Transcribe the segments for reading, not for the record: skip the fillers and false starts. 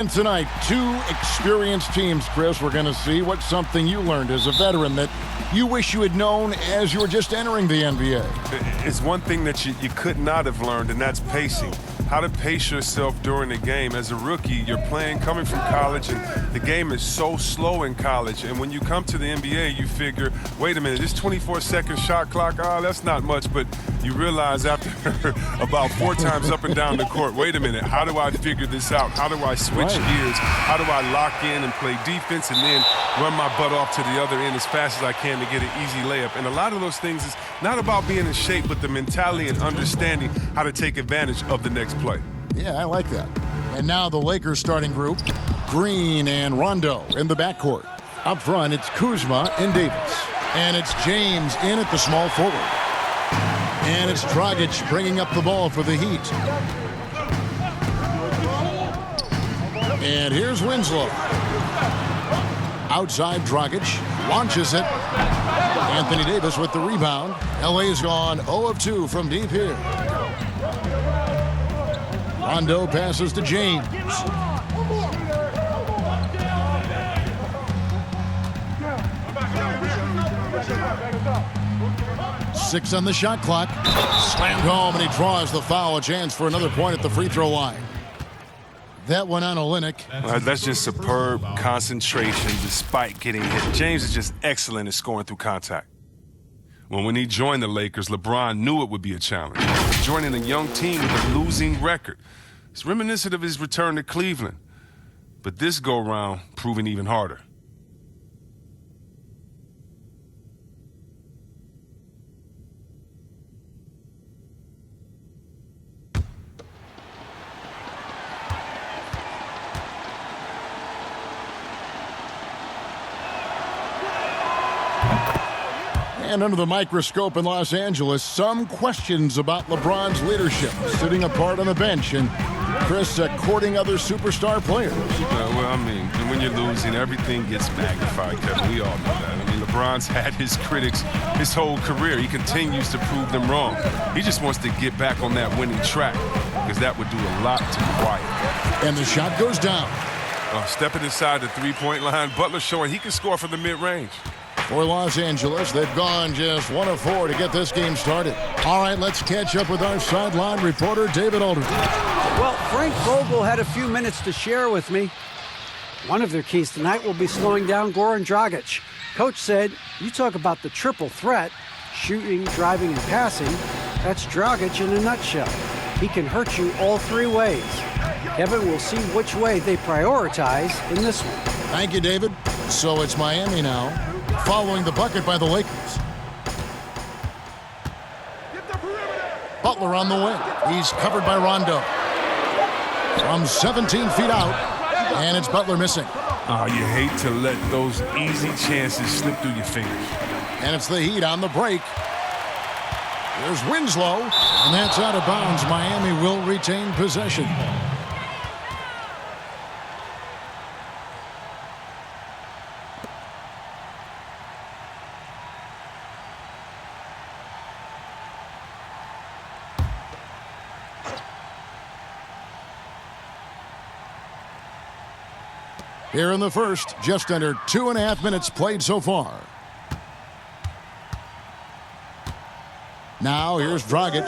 And tonight, two experienced teams, Chris. We're going to see what's something you learned as a veteran that you wish you had known as you were just entering the NBA. It's one thing that you could not have learned, and that's pacing. How to pace yourself during the game. As a rookie, you're playing, coming from college, and the game is so slow in college. And when you come to the NBA, you figure, wait a minute, this 24-second shot clock, that's not much. But you realize after about 4 times up and down the court, wait a minute, how do I figure this out? How do I switch gears? How do I lock in and play defense and then run my butt off to the other end as fast as I can to get an easy layup? And a lot of those things is not about being in shape, but the mentality and understanding how to take advantage of the next play. Yeah, I like that. And now the Lakers starting group, Green and Rondo in the backcourt. Up front, it's Kuzma and Davis. And it's James in at the small forward. And it's Dragic bringing up the ball for the Heat. And here's Winslow. Outside, Dragic launches it. Anthony Davis with the rebound. LA's gone 0 of 2 from deep here. Rondo passes to James. Six on the shot clock. Slammed home, and he draws the foul. A chance for another point at the free throw line. That one on Olynyk. That's just superb concentration despite getting hit. James is just excellent at scoring through contact. When he joined the Lakers, LeBron knew it would be a challenge. Joining a young team with a losing record. It's reminiscent of his return to Cleveland. But this go-round proving even harder. And under the microscope in Los Angeles, some questions about LeBron's leadership, sitting apart on the bench and Chris courting other superstar players. Well, I mean, when you're losing, everything gets magnified, Kevin. We all know that. I mean, LeBron's had his critics his whole career. He continues to prove them wrong. He just wants to get back on that winning track because that would do a lot to quiet. And the shot goes down. Stepping inside the three-point line, Butler showing he can score from the mid-range. For Los Angeles, they've gone just 1 of 4 to get this game started. All right, let's catch up with our sideline reporter, David Aldridge. Well, Frank Vogel had a few minutes to share with me. One of their keys tonight will be slowing down Goran Dragic. Coach said, you talk about the triple threat, shooting, driving, and passing. That's Dragic in a nutshell. He can hurt you all 3 ways. Kevin will see which way they prioritize in this one. Thank you, David. So it's Miami now, following the bucket by the Lakers. Butler on the wing. He's covered by Rondo. From 17 feet out, and it's Butler missing. You hate to let those easy chances slip through your fingers. And it's the Heat on the break. There's Winslow, and that's out of bounds. Miami will retain possession. Here in the first, just under 2.5 minutes played so far. Now here's Dragic.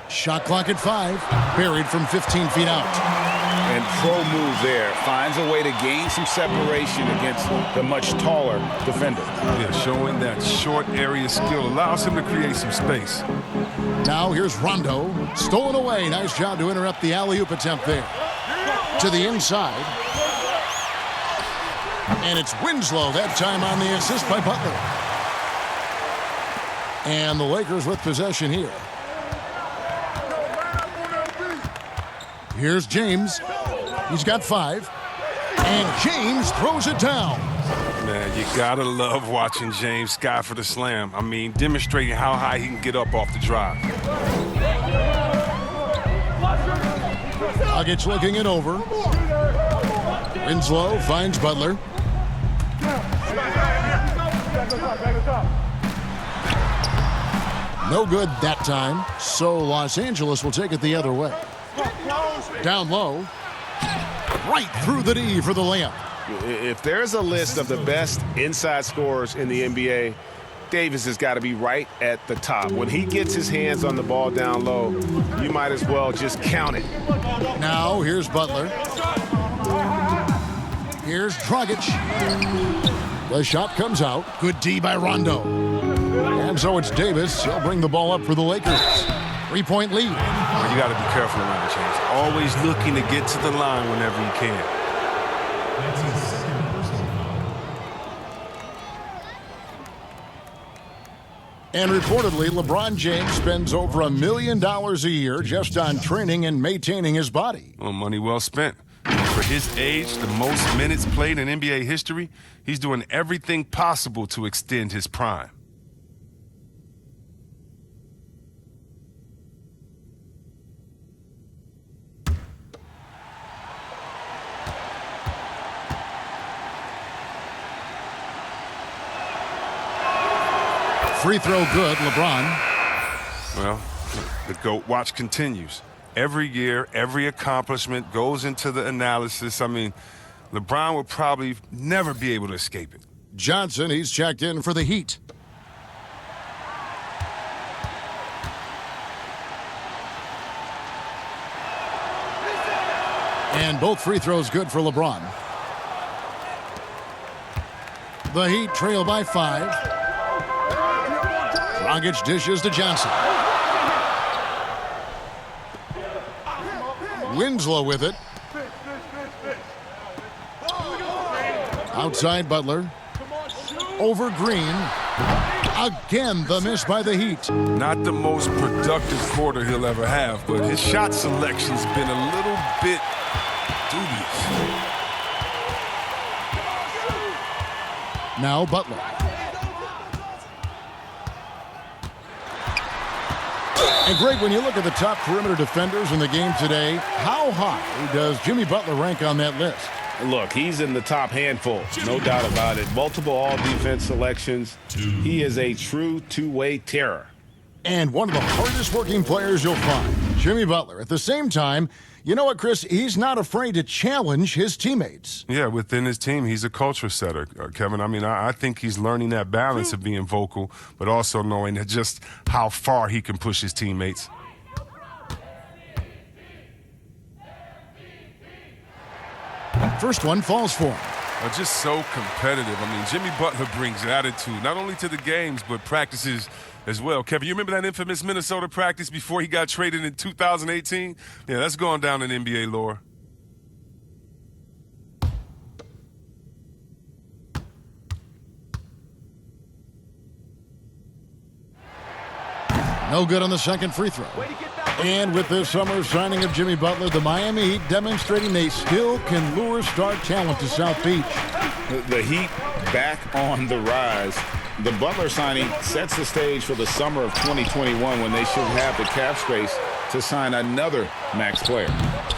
Shot clock at 5. Buried from 15 feet out. And pro move there. Finds a way to gain some separation against the much taller defender. Yeah, showing that short area skill allows him to create some space. Now here's Rondo. Stolen away. Nice job to interrupt the alley-oop attempt there. To the inside. And it's Winslow, that time on the assist by Butler. And the Lakers with possession here. Here's James. He's got 5. And James throws it down. Man, you gotta love watching James sky for the slam. I mean, demonstrating how high he can get up off the drive. Dragic looking it over. Winslow finds Butler. No good that time, so Los Angeles will take it the other way. Down low. Right through the D for the layup. If there's a list of the best inside scorers in the NBA, Davis has got to be right at the top. When he gets his hands on the ball down low, you might as well just count it. Now here's Butler. Here's Dragic. The shot comes out. Good D by Rondo. And so it's Davis. He'll bring the ball up for the Lakers. 3-point lead. Well, you got to be careful around the James. Always looking to get to the line whenever you can. And reportedly, LeBron James spends over $1 million a year just on training and maintaining his body. Well, money well spent. For his age, the most minutes played in NBA history, he's doing everything possible to extend his prime. Free throw good, LeBron. Well, the GOAT watch continues. Every year, every accomplishment goes into the analysis. I mean, LeBron will probably never be able to escape it. Johnson, he's checked in for the Heat. And both free throws good for LeBron. The Heat trail by 5. Dragic dishes to Johnson. Winslow with it. Outside Butler. Over Green. Again, the miss by the Heat. Not the most productive quarter he'll ever have, but his shot selection's been a little bit dubious. Now Butler. And Greg, when you look at the top perimeter defenders in the game today, how high does Jimmy Butler rank on that list? Look, he's in the top handful, no doubt about it. Multiple all-defense selections. He is a true two-way terror. And one of the hardest working players you'll find, Jimmy Butler. At the same time, you know what, Chris? He's not afraid to challenge his teammates. Yeah, within his team, he's a culture setter, Kevin. I mean, I think he's learning that balance of being vocal, but also knowing that just how far he can push his teammates. First one falls for him. Just so competitive. I mean, Jimmy Butler brings attitude, not only to the games, but practices as well. Kevin, you remember that infamous Minnesota practice before he got traded in 2018? Yeah, that's going down in NBA lore. No good on the second free throw. And with this summer signing of Jimmy Butler, the Miami Heat demonstrating they still can lure star talent to South Beach. The Heat back on the rise. The Butler signing sets the stage for the summer of 2021 when they should have the cap space to sign another max player.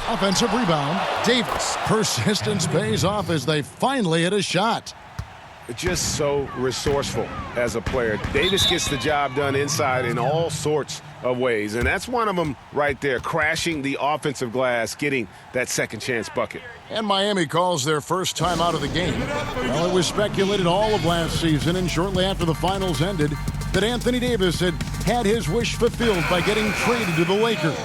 Offensive rebound. Davis. Persistence pays off as they finally hit a shot. Just so resourceful as a player. Davis gets the job done inside in all sorts of ways, and that's one of them right there, crashing the offensive glass, getting that second chance bucket. And Miami calls their first time out of the game. Well, it was speculated all of last season and shortly after the finals ended that Anthony Davis had his wish fulfilled by getting traded to the Lakers.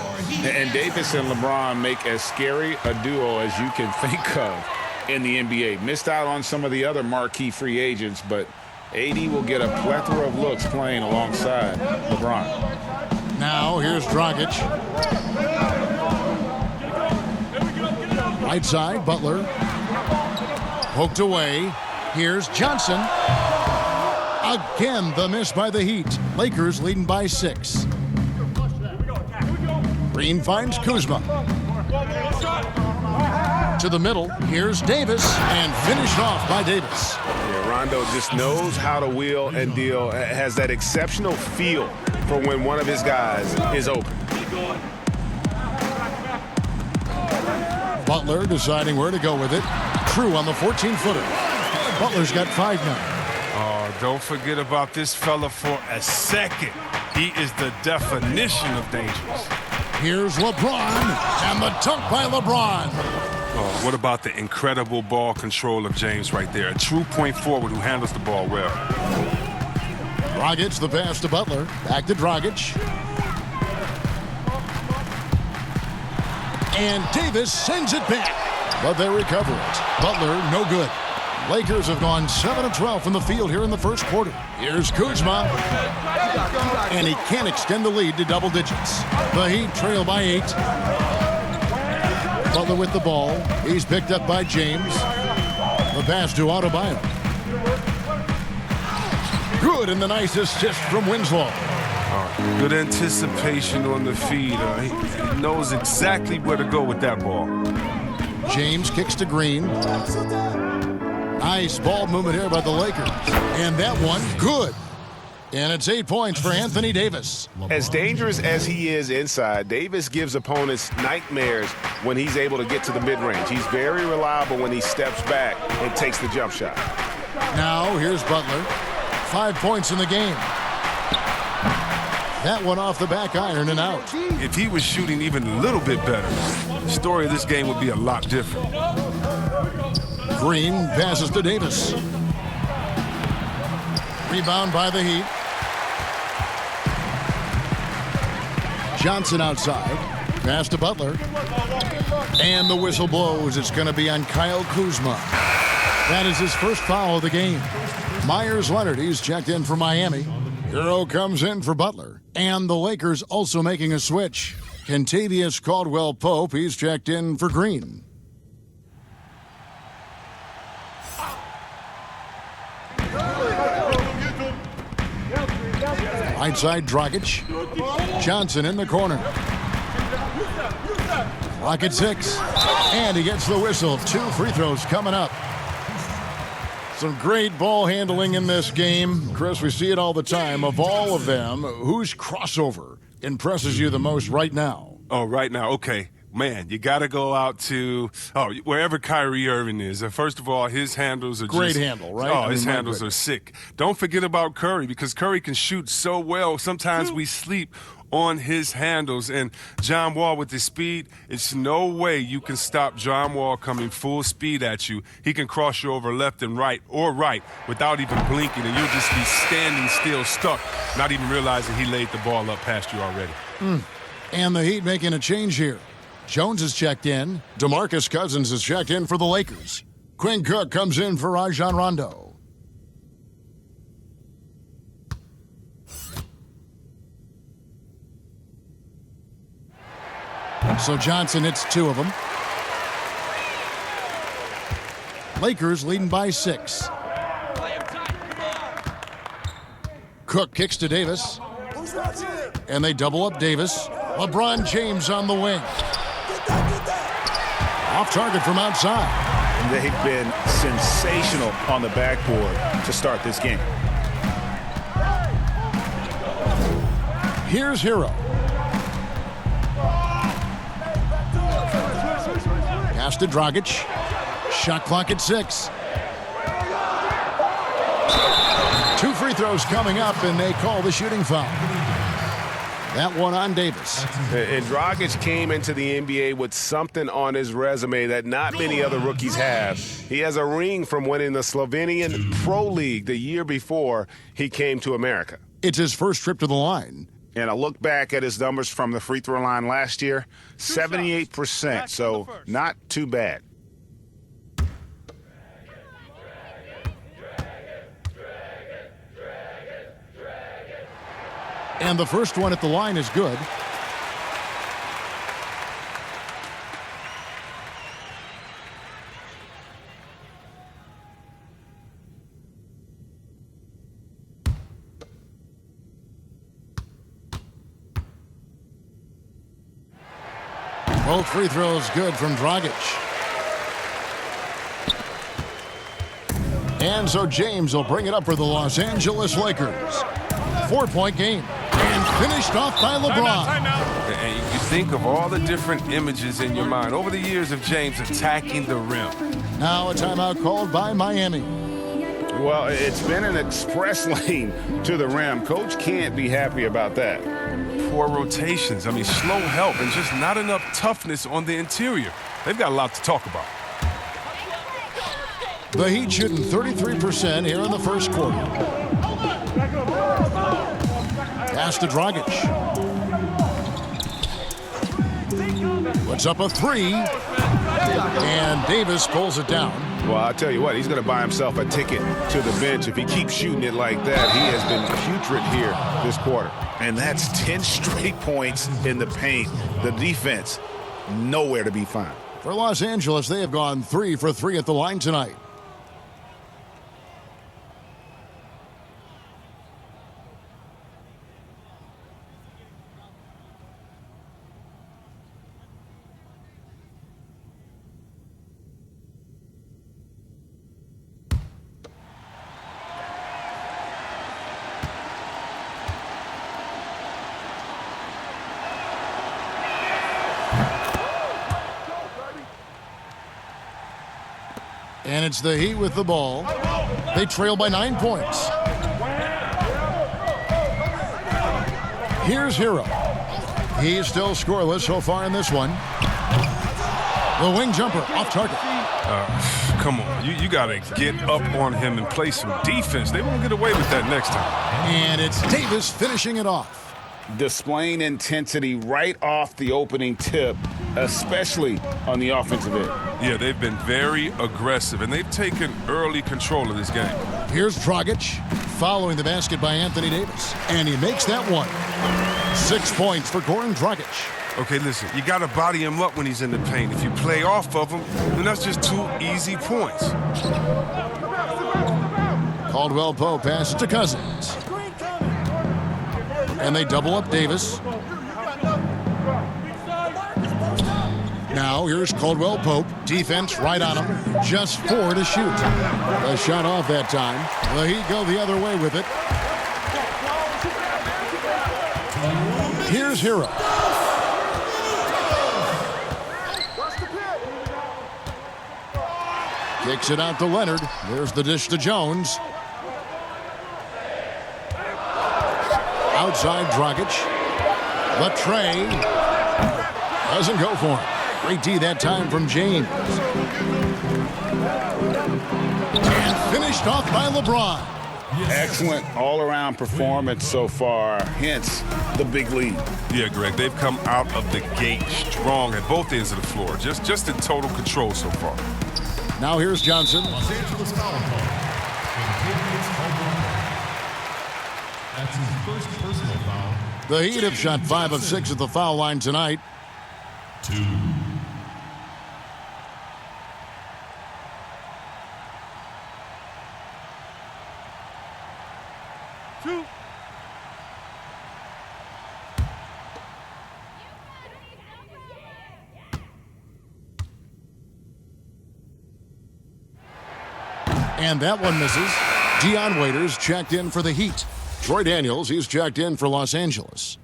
And Davis and LeBron make as scary a duo as you can think of in the NBA. Missed out on some of the other marquee free agents, but AD will get a plethora of looks playing alongside LeBron. Now here's Dragic. Right side, Butler. Poked away. Here's Johnson. Again, the miss by the Heat. Lakers leading by 6. Green finds Kuzma. To the middle, here's Davis, and finished off by Davis. Yeah, Rondo just knows how to wheel and deal, has that exceptional feel for when one of his guys is open. Butler deciding where to go with it. True on the 14-footer. Butler's got 5 now. Oh, don't forget about this fella for a second. He is the definition of dangerous. Here's LeBron, and the dunk by LeBron. Oh, what about the incredible ball control of James right there? A true point forward who handles the ball well. Dragic, the pass to Butler. Back to Dragic. And Davis sends it back, but they recover it. Butler, no good. Lakers have gone 7 of 12 from the field here in the first quarter. Here's Kuzma. And he can't extend the lead to double digits. The Heat trail by 8. Butler with the ball. He's picked up by James. The pass to Adebayo. Good, and the nice assist from Winslow. Good anticipation on the feed. He knows exactly where to go with that ball. James kicks to Green. Nice ball movement here by the Lakers. And that one, good. And it's 8 points for Anthony Davis. As dangerous as he is inside, Davis gives opponents nightmares when he's able to get to the mid-range. He's very reliable when he steps back and takes the jump shot. Now, here's Butler. 5 points in the game. That one off the back iron and out. If he was shooting even a little bit better, the story of this game would be a lot different. Green passes to Davis. Rebound by the Heat. Johnson outside. Pass to Butler. And the whistle blows. It's going to be on Kyle Kuzma. That is his first foul of the game. Myers Leonard, he's checked in for Miami. Hero comes in for Butler. And the Lakers also making a switch. Kentavious Caldwell-Pope, he's checked in for Green. Right side, Dragic. Johnson in the corner. Clock at 6. And he gets the whistle. 2 free throws coming up. Some great ball handling in this game. Chris, we see it all the time. Of all of them, whose crossover impresses you the most right now? Oh, right now, okay. Man, you got to go out to wherever Kyrie Irving is. And first of all, his handles are great handle, right? Oh, his handles are sick. Don't forget about Curry because Curry can shoot so well. Sometimes we sleep on his handles. And John Wall with his speed, it's no way you can stop John Wall coming full speed at you. He can cross you over left and right or right without even blinking, and you'll just be standing still, stuck, not even realizing he laid the ball up past you already. And the Heat making a change here. Jones is checked in. DeMarcus Cousins is checked in for the Lakers. Quinn Cook comes in for Rajon Rondo. So Johnson hits 2 of them. Lakers leading by 6. Cook kicks to Davis. And they double up Davis. LeBron James on the wing. Off target from outside. They've been sensational on the backboard to start this game. Here's Hero. Pass to Dragic. Shot clock at 6. 2 free throws coming up, and they call the shooting foul. That one on Davis. And Dragic came into the NBA with something on his resume that not many other rookies have. He has a ring from winning the Slovenian Pro League the year before he came to America. It's his first trip to the line. And I look back at his numbers from the free throw line last year, 78%, so not too bad. And the first one at the line is good. Both free throws good from Dragic. And so James will bring it up for the Los Angeles Lakers. 4-point game. And finished off by LeBron. And you think of all the different images in your mind over the years of James attacking the rim. Now a timeout called by Miami. Well, it's been an express lane to the rim. Coach can't be happy about that. poor rotations. I mean, slow help and just not enough toughness on the interior. They've got a lot to talk about. The Heat shooting 33% here in the first quarter. Pass to Dragic. Puts up a three. And Davis pulls it down. Well, I'll tell you what, he's going to buy himself a ticket to the bench if he keeps shooting it like that. He has been putrid here this quarter. And that's 10 straight points in the paint. The defense, nowhere to be found. For Los Angeles, they have gone 3 for 3 at the line tonight. And it's the Heat with the ball. They trail by 9 points. Here's Hero. He's still scoreless so far in this one. The wing jumper off target. Come on, you got to get up on him and play some defense. They won't get away with that next time. And it's Davis finishing it off. Displaying intensity right off the opening tip, especially on the offensive end. Yeah, they've been very aggressive, and they've taken early control of this game. Here's Dragic, following the basket by Anthony Davis. And he makes that one. 6 points for Goran Dragic. Okay, listen, you got to body him up when he's in the paint. If you play off of him, then that's just 2 easy points. Caldwell Pope passes to Cousins. And they double up Davis. Now here's Caldwell Pope. Defense right on him. Just 4 to shoot. A shot off that time. The Heat go the other way with it. Here's Hero. Kicks it out to Leonard. There's the dish to Jones. Outside Dragic. Latrey doesn't go for him. Great D that time from James. And finished off by LeBron. Excellent all-around performance so far, hence the big lead. Yeah, Greg, they've come out of the gate strong at both ends of the floor. Just in total control so far. Now here's Johnson. Los Angeles foul call. That's his first personal foul. The Heat have shot 5 of 6 at the foul line tonight. 2. And that one misses. Dion Waiters checked in for the Heat. Troy Daniels, he's checked in for Los Angeles.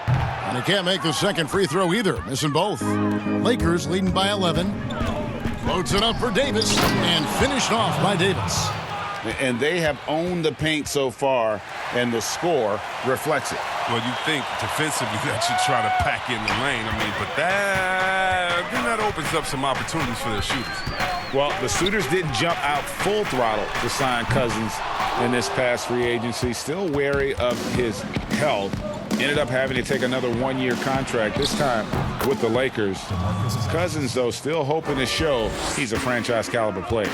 And he can't make the second free throw either, missing both. Lakers leading by 11. Floats it up for Davis and finished off by Davis. And they have owned the paint so far, and the score reflects it. Well, you think defensively that you try to pack in the lane. I mean, but that opens up some opportunities for their shooters. Well, the suitors didn't jump out full throttle to sign Cousins in this past free agency. Still wary of his health. Ended up having to take another one-year contract, this time with the Lakers. Cousins, though, still hoping to show he's a franchise-caliber player.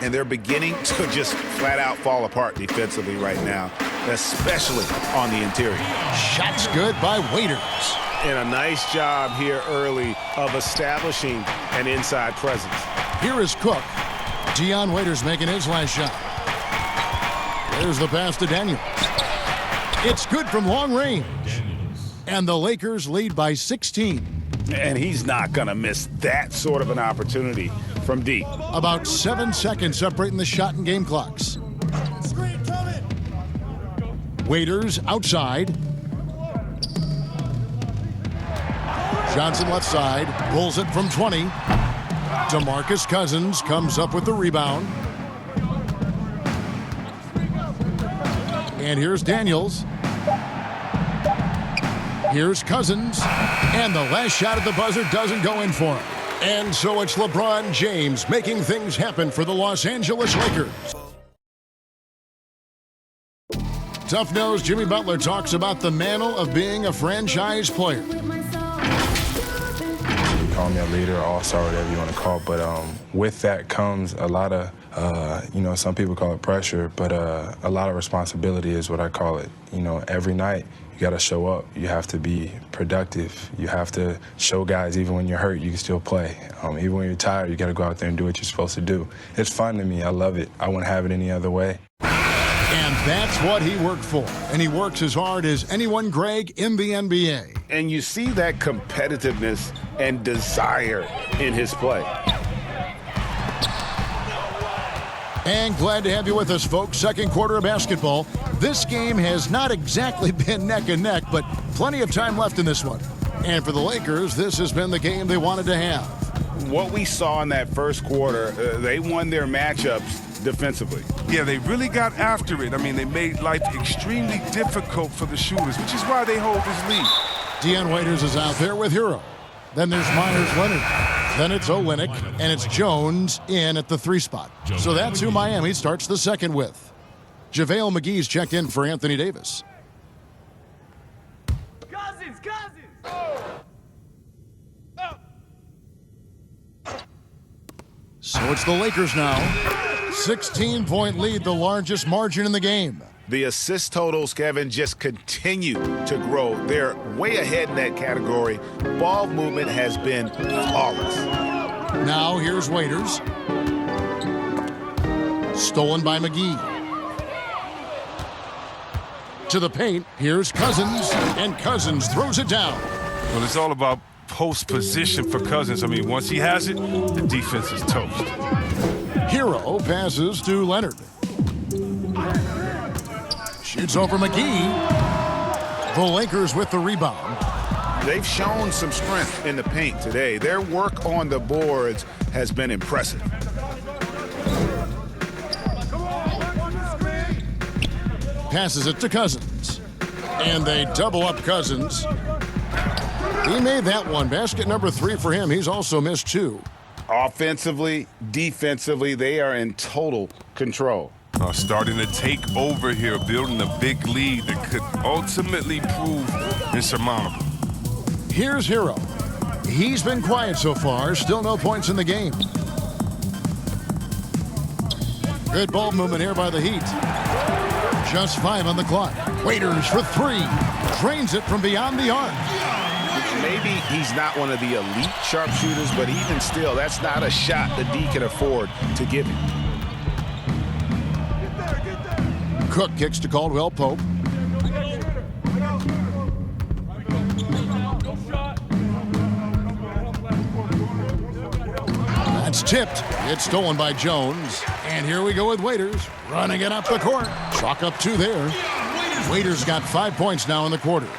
And they're beginning to just flat-out fall apart defensively right now, especially on the interior. Shots good by Waiters. And a nice job here early of establishing an inside presence. Here is Cook. Dion Waiters making his last shot. There's the pass to Daniels. It's good from long range. And the Lakers lead by 16. And he's not going to miss that sort of an opportunity from deep. About 7 seconds separating the shot and game clocks. Waiters outside. Johnson left side, pulls it from 20. DeMarcus Cousins comes up with the rebound. And here's Daniels. Here's Cousins. And the last shot at the buzzer doesn't go in for him. And so it's LeBron James making things happen for the Los Angeles Lakers. Tough-nosed Jimmy Butler talks about the mantle of being a franchise player. Call me a leader, all-star, whatever you want to call it. But with that comes a lot of, some people call it pressure, but a lot of responsibility is what I call it. Every night you got to show up. You have to be productive. You have to show guys even when you're hurt, you can still play. Even when you're tired, you got to go out there and do what you're supposed to do. It's fun to me. I love it. I wouldn't have it any other way. And that's what he worked for. And he works as hard as anyone, Greg, in the NBA. And you see that competitiveness and desire in his play. And glad to have you with us, folks. Second quarter of basketball. This game has not exactly been neck and neck, but plenty of time left in this one. And for the Lakers, this has been the game they wanted to have. What we saw in that first quarter, they won their matchups defensively. Yeah, they really got after it. I mean, they made life extremely difficult for the shooters, which is why they hold this lead. Deion Waiters is out there with Hero. Then there's Myers-Leonard. Then it's Olynyk, and it's Jones in at the 3 spot. So that's who Miami starts the second with. JaVale McGee's checked in for Anthony Davis. Cousins! So it's the Lakers now. 16-point lead, the largest margin in the game. The assist totals, Kevin, just continue to grow. They're way ahead in that category. Ball movement has been flawless. Now here's Waiters. Stolen by McGee. To the paint, here's Cousins, and Cousins throws it down. Well, it's all about post position for Cousins. I mean, once he has it, the defense is toast. Hero passes to Leonard. Shoots over McGee. The Lakers with the rebound. They've shown some strength in the paint today. Their work on the boards has been impressive. Passes it to Cousins. And they double up Cousins. He made that one. Basket number 3 for him. He's also missed 2. Offensively, defensively, they are in total control. Starting to take over here, building a big lead that could ultimately prove insurmountable. Here's Hero. He's been quiet so far. Still no points in the game. Good ball movement here by the Heat. Just 5 on the clock. Waiters for 3. Drains it from beyond the arc. Maybe he's not one of the elite sharpshooters, but even still, that's not a shot that D can afford to give him. Cook kicks to Caldwell Pope. That's tipped. It's stolen by Jones. And here we go with Waiters. Running it up the court. Chalk up 2 there. Waiters got 5 points now in the quarter.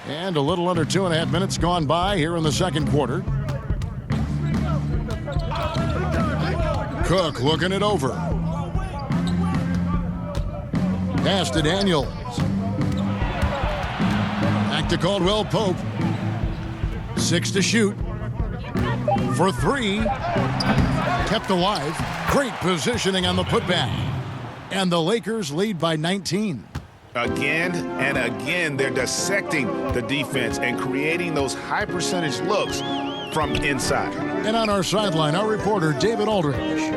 And a little under 2.5 minutes gone by here in the second quarter. Cook looking it over. Pass to Daniels. Back to Caldwell Pope. 6 to shoot. For 3. Kept alive. Great positioning on the putback. And the Lakers lead by 19. Again and again, they're dissecting the defense and creating those high percentage looks from inside. And on our sideline, our reporter, David Aldridge.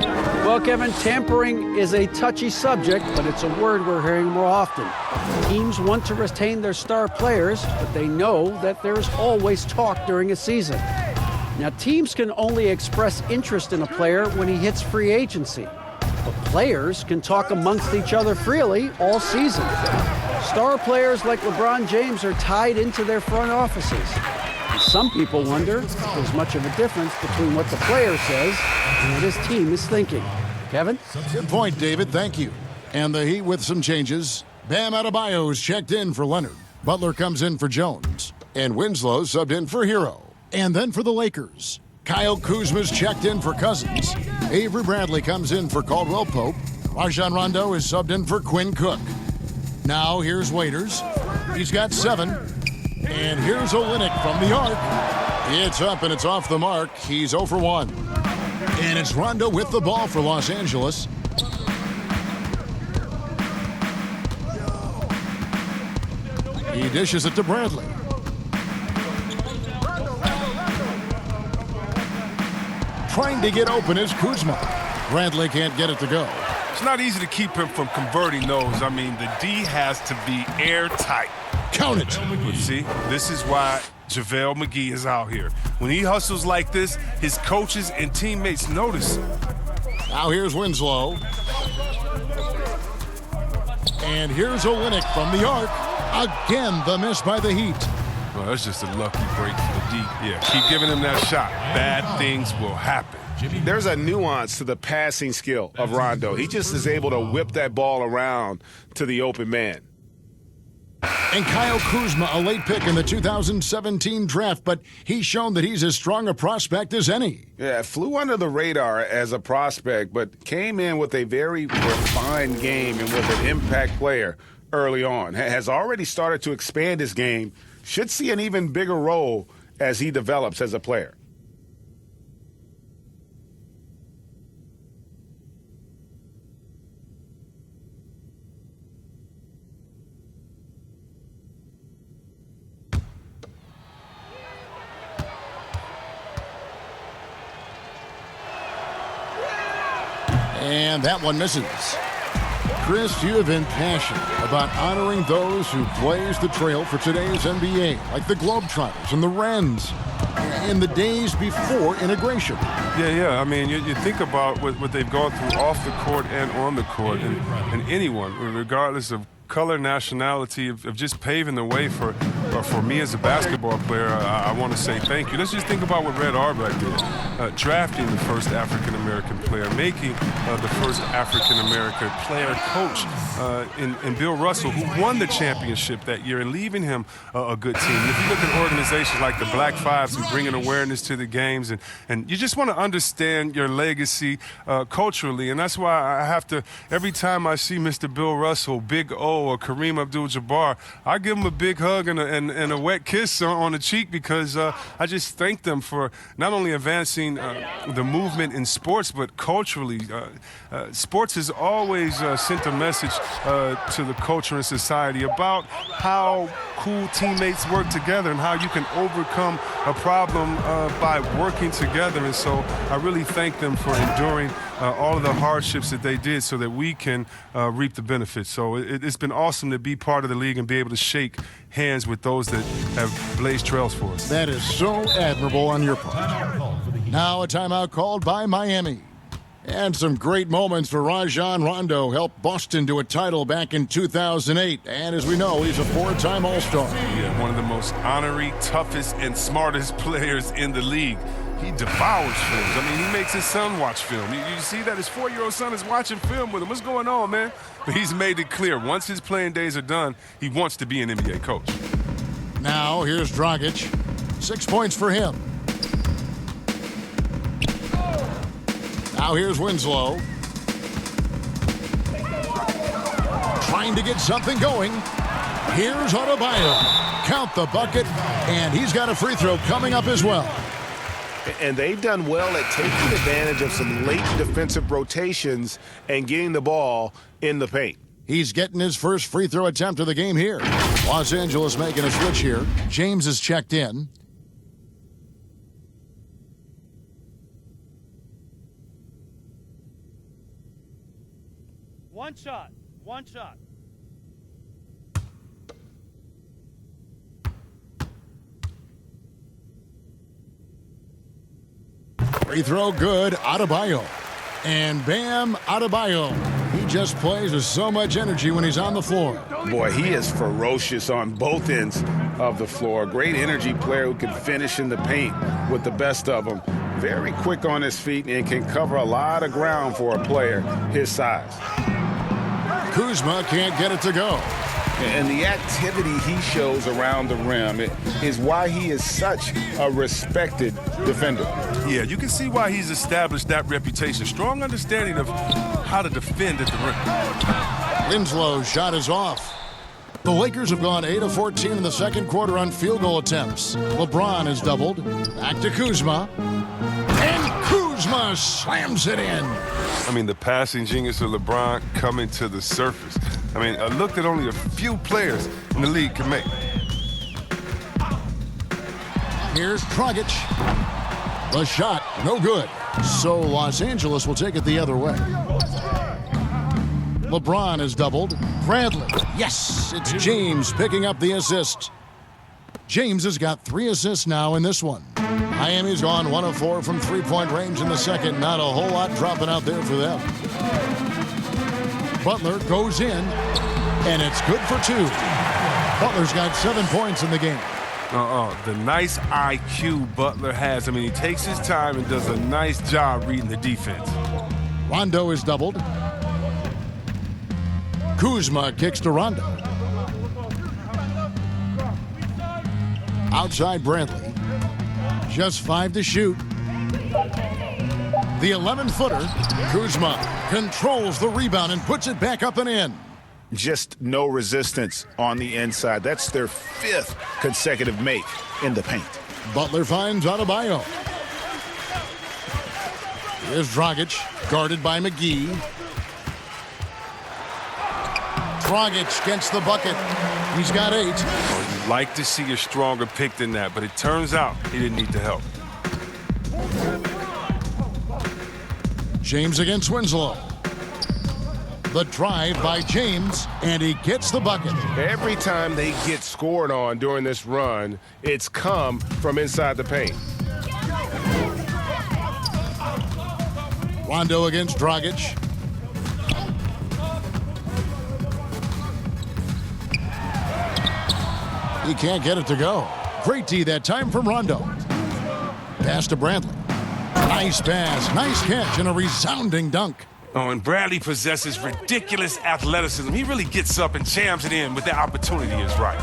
Well, Kevin, tampering is a touchy subject, but it's a word we're hearing more often. Teams want to retain their star players, but they know that there's always talk during a season. Now, teams can only express interest in a player when he hits free agency. But players can talk amongst each other freely all season. Star players like LeBron James are tied into their front offices. And some people wonder if there's much of a difference between what the player says and what his team is thinking. Kevin? Good point, David. Thank you. And the Heat with some changes. Bam Adebayo's checked in for Leonard. Butler comes in for Jones. And Winslow subbed in for Hero. And then for the Lakers, Kyle Kuzma's checked in for Cousins. Avery Bradley comes in for Caldwell Pope. Rajon Rondo is subbed in for Quinn Cook. Now here's Waiters. He's got 7. And here's Olynyk from the arc. It's up and it's off the mark. He's 0 for 1. And it's Rondo with the ball for Los Angeles. He dishes it to Bradley. Trying to get open is Kuzma. Bradley can't get it to go. It's not easy to keep him from converting those. I mean, the D has to be airtight. Count it. But see, this is why JaVale McGee is out here. When he hustles like this, his coaches and teammates notice. Now here's Winslow. And here's Olynyk from the arc. Again, the miss by the Heat. Well, that's just a lucky break for the D. Yeah, keep giving him that shot. Bad things will happen. There's a nuance to the passing skill of Rondo. He just is able to whip that ball around to the open man. And Kyle Kuzma, a late pick in the 2017 draft, but he's shown that he's as strong a prospect as any. Yeah, flew under the radar as a prospect, but came in with a very refined game and was an impact player early on. Has already started to expand his game. Should see an even bigger role as he develops as a player. And that one misses. Chris, you have been passionate about honoring those who blaze the trail for today's NBA, like the Globetrotters and the Wrens, in the days before integration. Yeah. I mean, you think about what they've gone through off the court and on the court, and anyone, regardless of color, nationality, of just paving the way for me as a basketball player. I want to say thank you. Let's just think about what Red Auerbach did. Drafting the first African-American player, making the first African-American player coach in Bill Russell, who won the championship that year, and leaving him a good team. And if you look at organizations like the Black Fives and bringing awareness to the games, and you just want to understand your legacy culturally, and that's why I have to, every time I see Mr. Bill Russell, Big O, or Kareem Abdul-Jabbar, I give them a big hug and a wet kiss on the cheek, because I just thank them for not only advancing the movement in sports, but culturally. Sports has always sent a message to the culture and society about how cool teammates work together and how you can overcome a problem by working together. And so I really thank them for enduring all of the hardships that they did so that we can reap the benefits. So it's been awesome to be part of the league and be able to shake hands with those that have blazed trails for us. That is so admirable on your part. Now a timeout called by Miami. And some great moments for Rajon Rondo. Helped Boston to a title back in 2008. And as we know, he's a 4-time All-Star. Yeah, one of the most honorary, toughest, and smartest players in the league. He devours films. I mean, he makes his son watch film. You see that his 4-year-old son is watching film with him. What's going on, man? But he's made it clear, once his playing days are done, he wants to be an NBA coach. Now, here's Dragic. 6 points for him. Now here's Winslow. Trying to get something going. Here's Adebayo. Count the bucket, and he's got a free throw coming up as well. And they've done well at taking advantage of some late defensive rotations and getting the ball in the paint. He's getting his first free throw attempt of the game here. Los Angeles making a switch here. James is checked in. One shot. Free throw good, Adebayo. And bam, Adebayo. He just plays with so much energy when he's on the floor. Boy, he is ferocious on both ends of the floor. Great energy player who can finish in the paint with the best of them. Very quick on his feet and can cover a lot of ground for a player his size. Kuzma can't get it to go. And the activity he shows around the rim is why he is such a respected defender. Yeah, you can see why he's established that reputation. Strong understanding of how to defend at the rim. Winslow's shot is off. The Lakers have gone 8 of 14 in the second quarter on field goal attempts. LeBron is doubled. Back to Kuzma. And Kuzma slams it in. I mean, the passing genius of LeBron coming to the surface. I mean, a look that only a few players in the league can make. Here's Dragic. The shot, no good. So Los Angeles will take it the other way. LeBron is doubled. Bradley. Yes, it's James picking up the assist. James has got 3 assists now in this one. Miami's gone 1 of 4 from three-point range in the second. Not a whole lot dropping out there for them. Butler goes in, and it's good for 2. Butler's got 7 points in the game. The nice IQ Butler has. I mean, he takes his time and does a nice job reading the defense. Rondo is doubled. Kuzma kicks to Rondo. Outside Bradley. Just 5 to shoot. The 11-footer, Kuzma, controls the rebound and puts it back up and in. Just no resistance on the inside. That's their 5th consecutive make in the paint. Butler finds Adebayo. Here's Dragic, guarded by McGee. Dragic gets the bucket. He's got 8. Well, you'd like to see a stronger pick than that, but it turns out he didn't need the help. James against Winslow. The drive by James, and he gets the bucket. Every time they get scored on during this run, it's come from inside the paint. Rondo against Dragic. He can't get it to go. Great D that time from Rondo. Pass to Bradley. Nice pass, nice catch, and a resounding dunk. Oh, and Bradley possesses ridiculous athleticism. He really gets up and jams it in when the opportunity is right.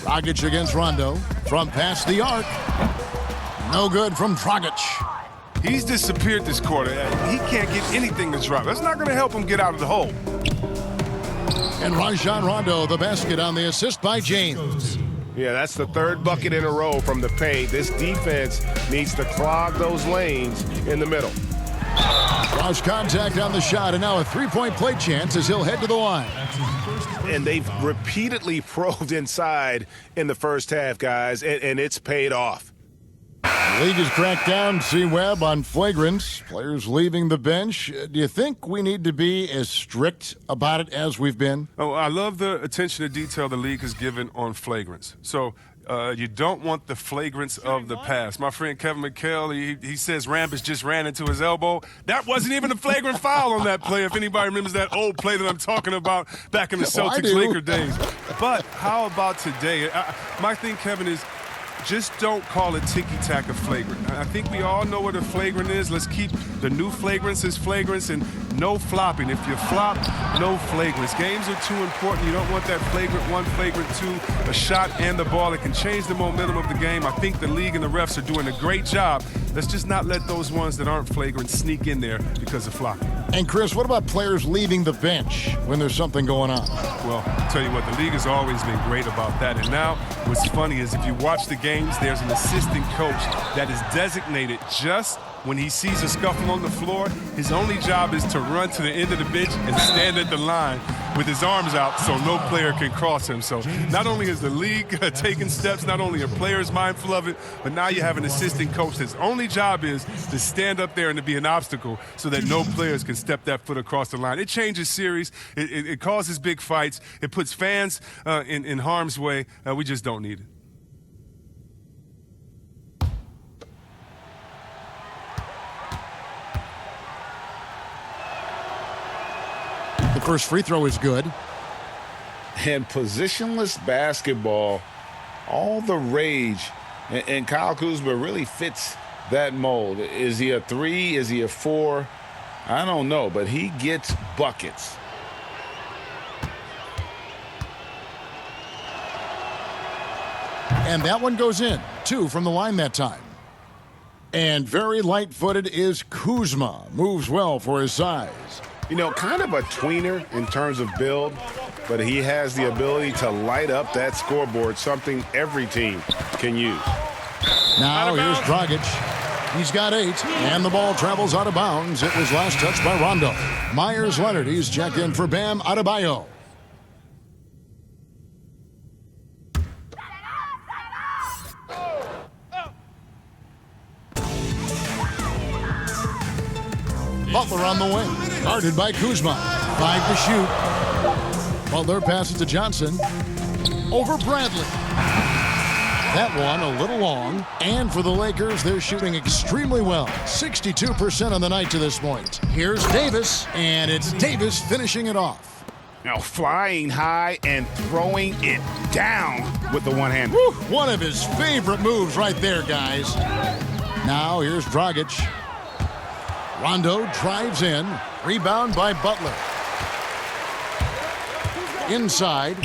Dragic against Rondo. From past the arc. No good from Dragic. He's disappeared this quarter. He can't get anything to drop. That's not going to help him get out of the hole. And Rajon Rondo, the basket on the assist by James. Yeah, that's the 3rd bucket in a row from the paint. This defense needs to clog those lanes in the middle. Cross contact on the shot, and now a 3-point play chance as he'll head to the line. And they've repeatedly probed inside in the first half, guys, and it's paid off. The league has cracked down, C-Webb, on flagrants. Players leaving the bench. Do you think we need to be as strict about it as we've been? Oh, I love the attention to detail the league has given on flagrants. So you don't want the flagrants of the past. My friend Kevin McHale, he says Rambis just ran into his elbow. That wasn't even a flagrant foul on that play, if anybody remembers that old play that I'm talking about back in the Celtics-Laker days. But how about today? My thing, Kevin, is just don't call it ticky-tack a flagrant. I think we all know what a flagrant is. Let's keep the new flagrants as flagrants and no flopping. If you flop, no flagrants. Games are too important. You don't want that flagrant 1, flagrant 2, a shot and the ball. It can change the momentum of the game. I think the league and the refs are doing a great job. Let's just not let those ones that aren't flagrant sneak in there because of flopping. And, Chris, what about players leaving the bench when there's something going on? Well, I'll tell you what, the league has always been great about that. And now what's funny is if you watch the games, there's an assistant coach that is designated just when he sees a scuffle on the floor. His only job is to run to the end of the bench and stand at the line with his arms out so no player can cross him. So not only is the league taking steps, not only are players mindful of it, but now you have an assistant coach that's only job is to stand up there and to be an obstacle so that no players can step that foot across the line. It changes series. It causes big fights. It puts fans in harm's way. We just don't need it. The first free throw is good. And positionless basketball, all the rage, and Kyle Kuzma really fits that mold. Is he a 3? Is he a 4? I don't know, but he gets buckets. And that one goes in. 2 from the line that time. And very light-footed is Kuzma. Moves well for his size. You know, kind of a tweener in terms of build, but he has the ability to light up that scoreboard, something every team can use. Now here's Dragic. He's got 8, and the ball travels out of bounds. It was last touched by Rondo. Myers Leonard, he's checked in for Bam Adebayo. Butler on the wing, guarded by Kuzma. 5 to shoot. Butler passes to Johnson. Over Bradley. That one a little long. And for the Lakers, they're shooting extremely well. 62% on the night to this point. Here's Davis, and it's Davis finishing it off. Now flying high and throwing it down with the one hand. Woo, one of his favorite moves right there, guys. Now here's Dragic. Rondo drives in. Rebound by Butler. Inside.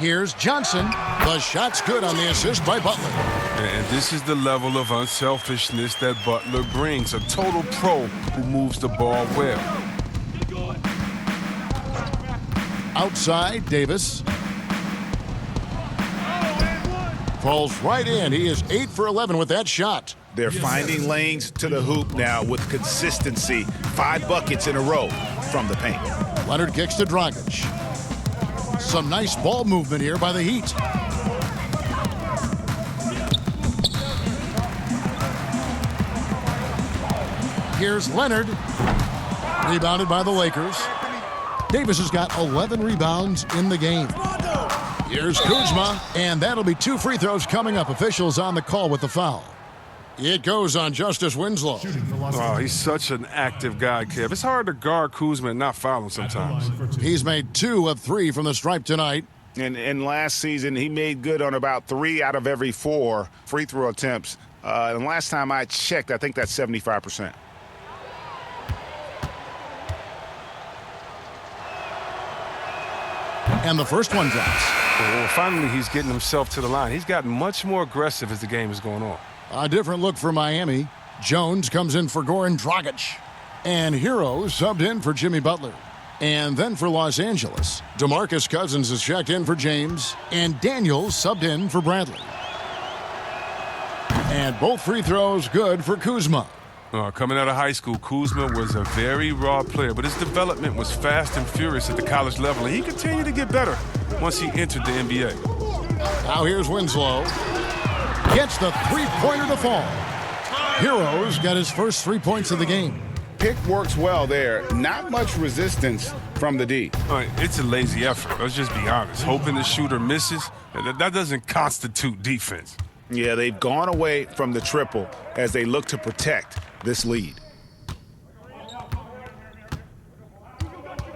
Here's Johnson. The shot's good on the assist by Butler. And this is the level of unselfishness that Butler brings. A total pro who moves the ball well. Outside, Davis. Falls right in. He is 8 for 11 with that shot. They're finding lanes to the hoop now with consistency. 5 buckets in a row from the paint. Leonard kicks to Dragic. Some nice ball movement here by the Heat. Here's Leonard. Rebounded by the Lakers. Davis has got 11 rebounds in the game. Here's Kuzma, and that'll be 2 free throws coming up. Officials on the call with the foul. It goes on Justice Winslow. Oh, he's such an active guy, Kev. It's hard to guard Kuzma and not foul him sometimes. He's made 2 of 3 from the stripe tonight. And last season, he made good on about 3 out of every 4 free throw attempts. And last time I checked, I think that's 75%. And the first one drops. Well, finally, he's getting himself to the line. He's gotten much more aggressive as the game is going on. A different look for Miami. Jones comes in for Goran Dragic. And Hero subbed in for Jimmy Butler. And then for Los Angeles, DeMarcus Cousins is checked in for James. And Daniels subbed in for Bradley. And both free throws good for Kuzma. Coming out of high school, Kuzma was a very raw player, but his development was fast and furious at the college level, and he continued to get better once he entered the NBA. Now here's Winslow. Gets the three-pointer to fall. Hero's got his first 3 points of the game. Pick works well there. Not much resistance from the D. All right, it's a lazy effort. Let's just be honest. Hoping the shooter misses, that doesn't constitute defense. Yeah, they've gone away from the triple as they look to protect this lead.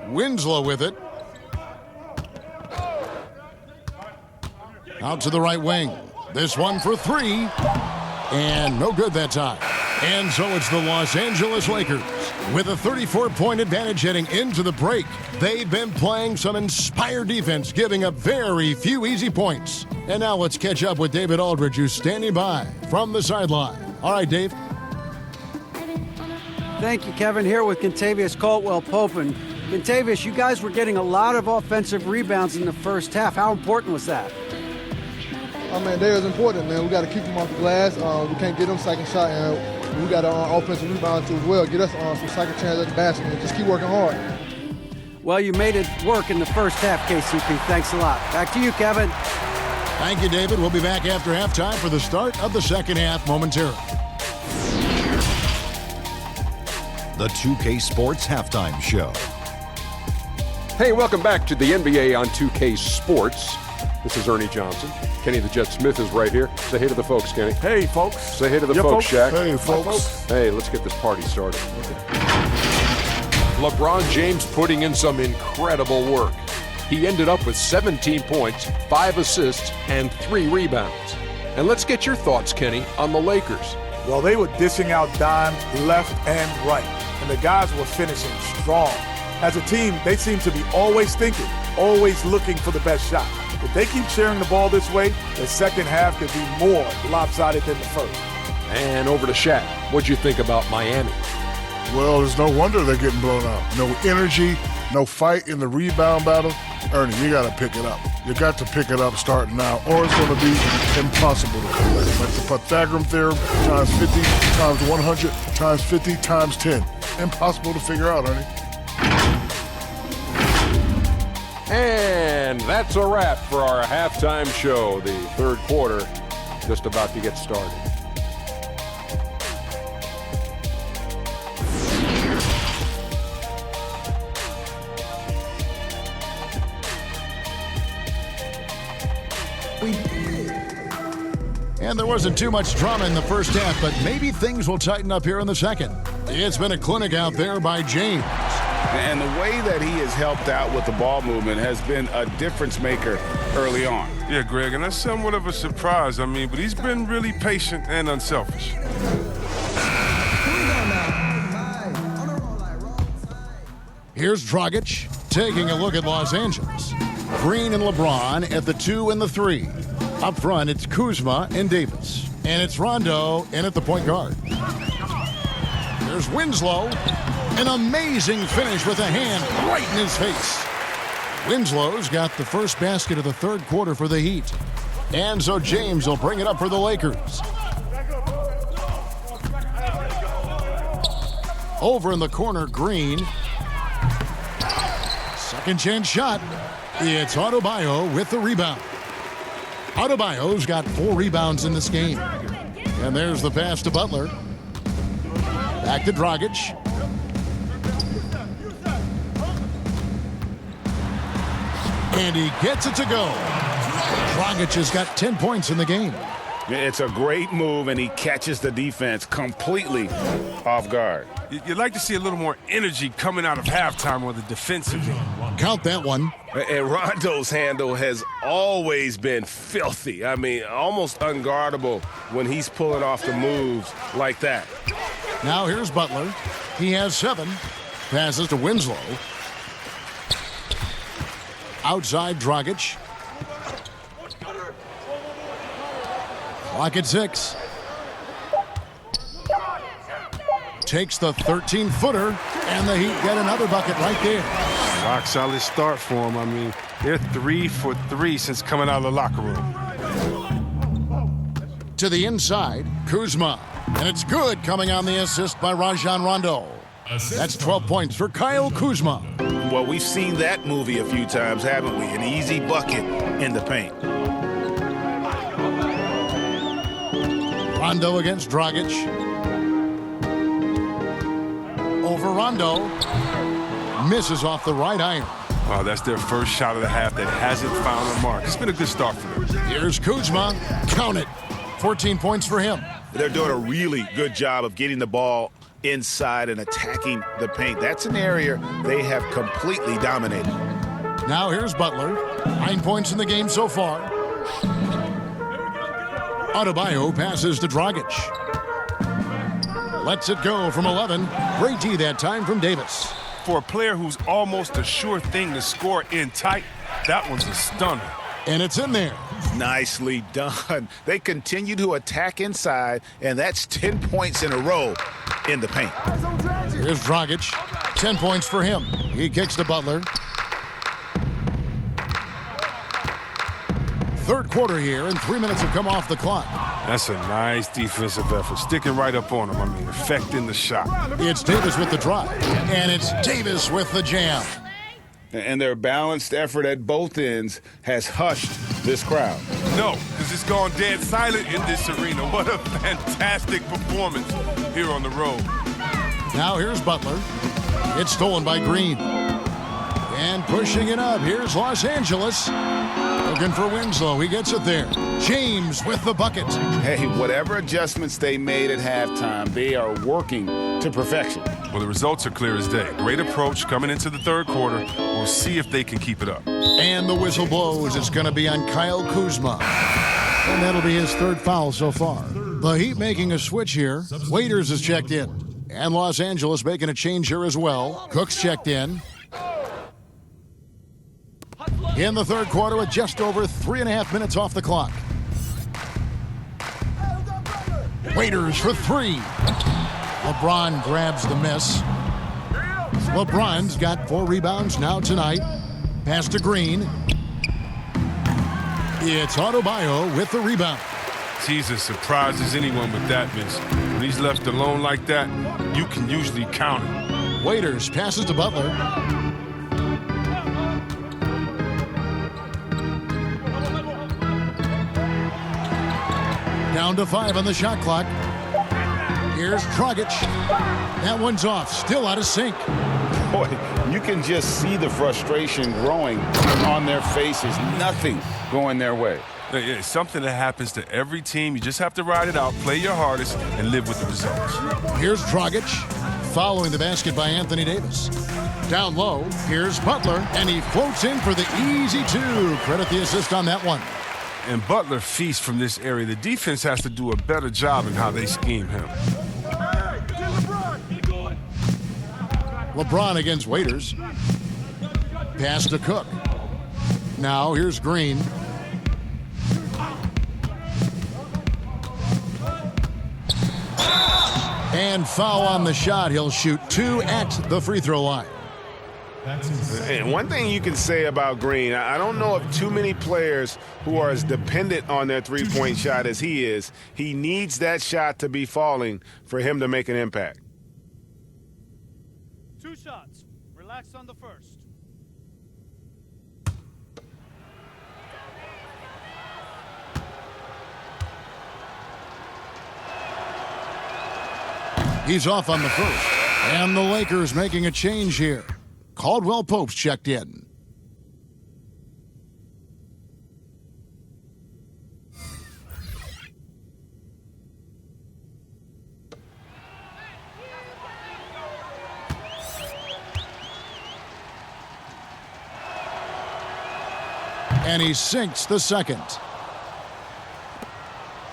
Winslow with it. Out to the right wing. This one for 3. And no good that time. And so it's the Los Angeles Lakers with a 34-point advantage heading into the break. They've been playing some inspired defense, giving up very few easy points. And now let's catch up with David Aldridge, who's standing by from the sideline. All right, Dave. Thank you, Kevin. Here with Kentavious Caldwell-Pope. Kentavious, you guys were getting a lot of offensive rebounds in the first half. How important was that? Oh, man, that was important, man. We got to keep them off the glass. We can't get them second shot, and we got to offensive rebound too as well. Get us some second chance at the basket, and just keep working hard. Well, you made it work in the first half, KCP. Thanks a lot. Back to you, Kevin. Thank you, David. We'll be back after halftime for the start of the second half momentarily. The 2K Sports Halftime Show. Hey, welcome back to the NBA on 2K Sports. This is Ernie Johnson. Kenny the Jet Smith is right here. Say hey to the folks, Kenny. Hey, folks. Say hey to the folks, Shaq. Hey, folks. Hey, let's get this party started. LeBron James putting in some incredible work. He ended up with 17 points, 5 assists, and 3 rebounds. And let's get your thoughts, Kenny, on the Lakers. Well, they were dishing out dimes left and right, and the guys were finishing strong. As a team, they seem to be always thinking, always looking for the best shot. If they keep sharing the ball this way, the second half could be more lopsided than the first. And over to Shaq. What'd you think about Miami? Well, there's no wonder they're getting blown out. No energy, no fight in the rebound battle. Ernie, you got to pick it up. You got to pick it up starting now, or it's going to be impossible to come back. Like the Pythagorean theorem, times 50, times 100, times 50, times 10. Impossible to figure out, Ernie. And that's a wrap for our halftime show. The third quarter just about to get started. And there wasn't too much drama in the first half, but maybe things will tighten up here in the second. It's been a clinic out there by James. And the way that he has helped out with the ball movement has been a difference maker early on. Yeah, Greg, and that's somewhat of a surprise. But he's been really patient and unselfish. Here's Dragic taking a look at Los Angeles. Green and LeBron at the 2 and the 3. Up front, it's Kuzma and Davis. And it's Rondo in at the point guard. There's Winslow. An amazing finish with a hand right in his face. Winslow's got the first basket of the third quarter for the Heat. And so James will bring it up for the Lakers. Over in the corner, Green. Second chance shot. It's Adebayo with the rebound. Adebayo's got 4 rebounds in this game. And there's the pass to Butler. Back to Dragic. And he gets it to go. Dragic has got 10 points in the game. It's a great move, and he catches the defense completely off guard. You'd like to see a little more energy coming out of halftime on the defensive end. Count that one. And Rondo's handle has always been filthy. Almost unguardable when he's pulling off the moves like that. Now here's Butler. He has 7. Passes to Winslow. Outside Dragic. Clock at 6. Takes the 13-footer, and the Heat get another bucket right there. Rock solid start for them. They're 3 for 3 since coming out of the locker room. To the inside, Kuzma. And it's good, coming on the assist by Rajon Rondo. That's 12 points for Kyle Kuzma. Well, we've seen that movie a few times, haven't we? An easy bucket in the paint. Rondo against Dragic. Over Rondo. Misses off the right iron. Wow, that's their first shot of the half that hasn't found a mark. It's been a good start for them. Here's Kuzma. Count it. 14 points for him. They're doing a really good job of getting the ball inside and attacking the paint. That's an area they have completely dominated. Now here's Butler. 9 points in the game so far. Adebayo passes to Dragic. Lets it go from 11. Great D that time from Davis. For a player who's almost a sure thing to score in tight, that one's a stunner. And it's in there. Nicely done. They continue to attack inside, and that's 10 points in a row in the paint. Here's Dragic. 10 points for him. He kicks to Butler. Third quarter here, and 3 minutes have come off the clock. That's a nice defensive effort. Sticking right up on him. Affecting the shot. It's Davis with the drive, and it's Davis with the jam. And their balanced effort at both ends has hushed this crowd. No, because it's gone dead silent in this arena. What a fantastic performance here on the road. Now here's Butler. It's stolen by Green. And pushing it up, here's Los Angeles. Looking for Winslow. He gets it there. James with the bucket. Hey, whatever adjustments they made at halftime, they are working to perfection. Well, the results are clear as day. Great approach coming into the third quarter. We'll see if they can keep it up. And the whistle blows. It's going to be on Kyle Kuzma. And that'll be his third foul so far. The Heat making a switch here. Waiters is checked in. And Los Angeles making a change here as well. Cook's checked in. in the third quarter with just over 3.5 minutes off the clock. Waiters for three. LeBron grabs the miss. LeBron's got 4 rebounds now tonight. Pass to Green. It's Adebayo with the rebound. Jesus surprises anyone with that miss. When he's left alone like that, you can usually count it. Waiters passes to Butler. Down to 5 on the shot clock. Here's Dragic. That one's off, still out of sync. Boy, you can just see the frustration growing on their faces. Nothing going their way. It's something that happens to every team. You just have to ride it out, play your hardest, and live with the results. Here's Dragic, following the basket by Anthony Davis. Down low, here's Butler, and he floats in for the easy 2. Credit the assist on that one. And Butler feasts from this area. The defense has to do a better job in how they scheme him. LeBron against Waiters. Pass to Cook. Now here's Green. And foul on the shot. He'll shoot 2 at the free throw line. And one thing you can say about Green, I don't know of too many players who are as dependent on their three-point shot as he is. He needs that shot to be falling for him to make an impact. 2 shots. Relax on the first. He's off on the first. And the Lakers making a change here. Caldwell Pope's checked in. And he sinks the second.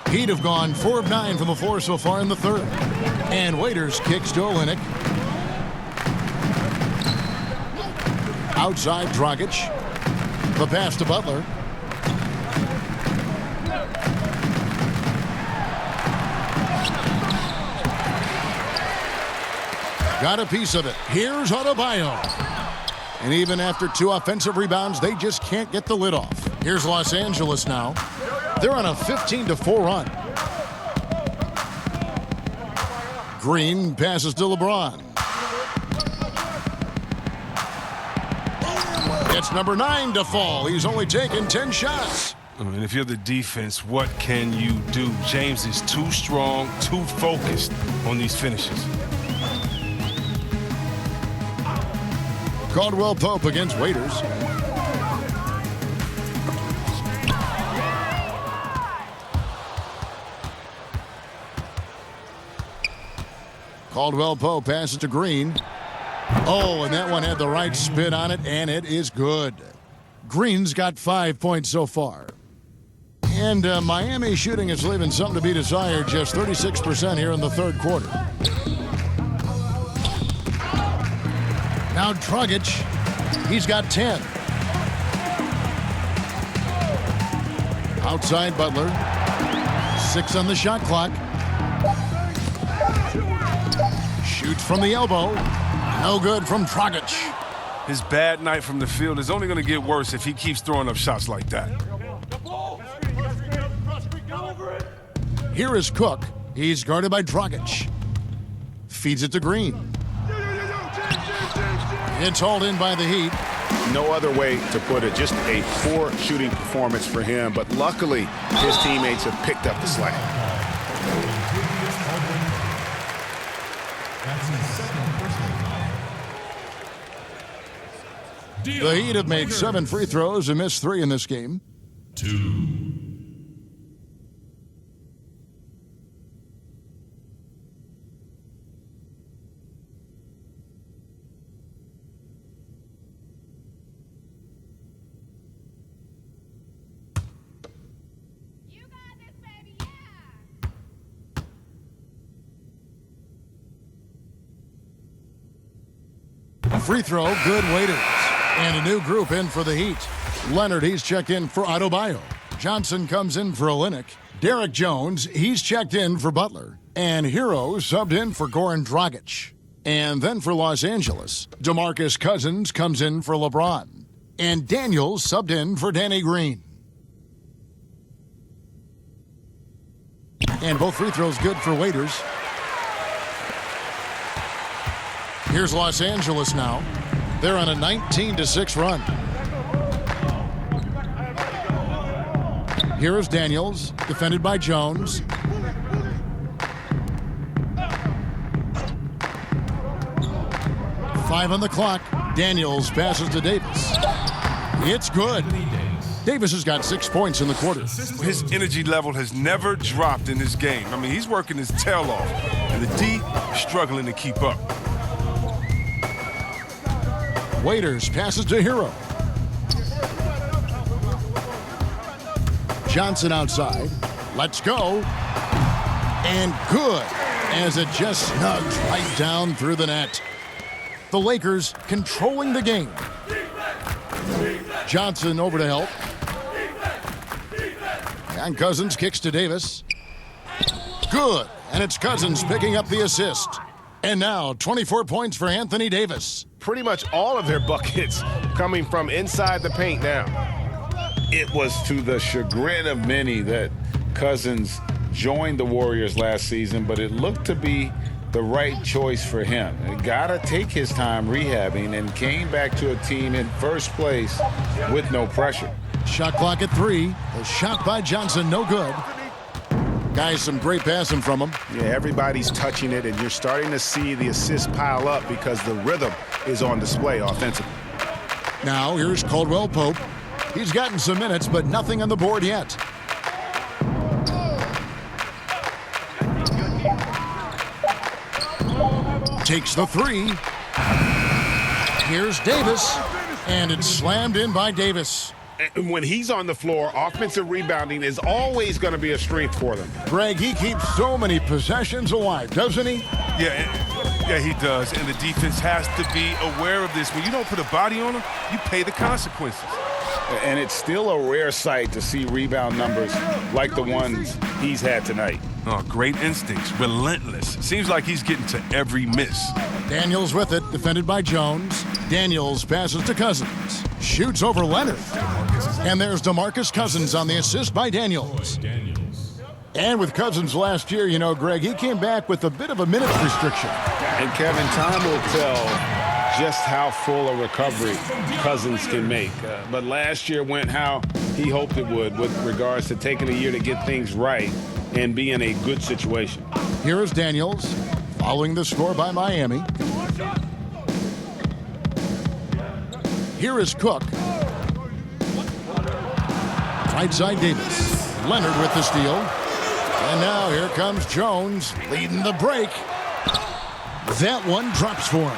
He'd have gone 4 of 9 from the floor so far in the third. And Waiters kicks to Olynyk. Outside Dragic. The pass to Butler. Got a piece of it. Here's Adebayo. And even after 2 offensive rebounds, they just can't get the lid off. Here's Los Angeles now. They're on a 15-4 run. Green passes to LeBron. It's number 9 to fall. He's only taken 10 shots. And if you're the defense, what can you do? James is too strong, too focused on these finishes. Caldwell Pope against Waiters. Caldwell Pope passes to Green. Oh, and that one had the right spin on it, and it is good. Green's got 5 points so far. And Miami shooting is leaving something to be desired, just 36% here in the third quarter. Now Dragic, he's got 10. Outside Butler, 6 on the shot clock. Shoots from the elbow. No good from Dragic. His bad night from the field is only going to get worse if he keeps throwing up shots like that. Here is Cook. He's guarded by Dragic. Feeds it to Green. It's hauled in by the Heat. No other way to put it. Just a poor shooting performance for him. But luckily, his teammates have picked up the slack. The Heat have made 7 free throws and missed 3 in this game. 2. Free throw, good Waiters. And a new group in for the Heat. Leonard, he's checked in for Adebayo. Johnson comes in for Olynyk. Derek Jones, he's checked in for Butler. And Hero subbed in for Goran Dragic. And then for Los Angeles, DeMarcus Cousins comes in for LeBron. And Daniels subbed in for Danny Green. And both free throws good for Waiters. Here's Los Angeles now. They're on a 19-6 run. Here is Daniels, defended by Jones. Five on the clock. Daniels passes to Davis. It's good. Davis has got 6 points in the quarter. His energy level has never dropped in this game. I mean, he's working his tail off, and the D is struggling to keep up. Waiters passes to Hero. Johnson outside. Let's go. And good, as it just snugs right down through the net. The Lakers controlling the game. Johnson over to help. And Cousins kicks to Davis. Good, and it's Cousins picking up the assist. And now 24 points for Anthony Davis. Pretty much all of their buckets coming from inside the paint now. It was to the chagrin of many that Cousins joined the Warriors last season, but it looked to be the right choice for him. He got to take his time rehabbing and came back to a team in first place with no pressure. Shot clock at 3. The shot by Johnson, no good. Guys, some great passing from him. Yeah, everybody's touching it, and you're starting to see the assists pile up because the rhythm is on display offensively. Now, here's Caldwell Pope. He's gotten some minutes, but nothing on the board yet. Takes the 3. Here's Davis, and it's slammed in by Davis. And when he's on the floor, offensive rebounding is always going to be a strength for them. Greg, he keeps so many possessions alive, doesn't he? Yeah, he does. And the defense has to be aware of this. When you don't put a body on him, you pay the consequences. And it's still a rare sight to see rebound numbers like the ones he's had tonight. Oh, great instincts, relentless. Seems like he's getting to every miss. Daniels with it, defended by Jones. Daniels passes to Cousins. Shoots over Leonard. And there's DeMarcus Cousins on the assist by Daniels. And with Cousins last year, you know, Greg, he came back with a bit of a minutes restriction. And Kevin, time will tell just how full a recovery Cousins can make. But last year went how he hoped it would with regards to taking a year to get things right and be in a good situation. Here is Daniels, following the score by Miami. Here is Cook. Right side Davis. Leonard with the steal. And now here comes Jones leading the break. That one drops for him.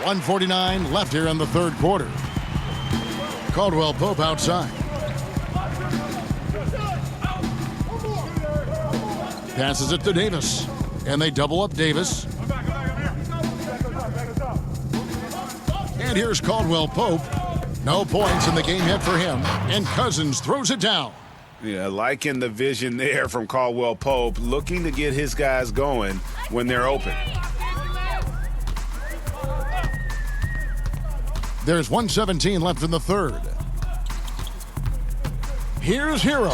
1:49 left here in the third quarter. Caldwell Pope outside. Passes it to Davis. And they double up Davis. And here's Caldwell Pope. No points in the game yet for him. And Cousins throws it down. Yeah, liking the vision there from Caldwell Pope, looking to get his guys going when they're open. There's 1:17 left in the third. Here's Hero.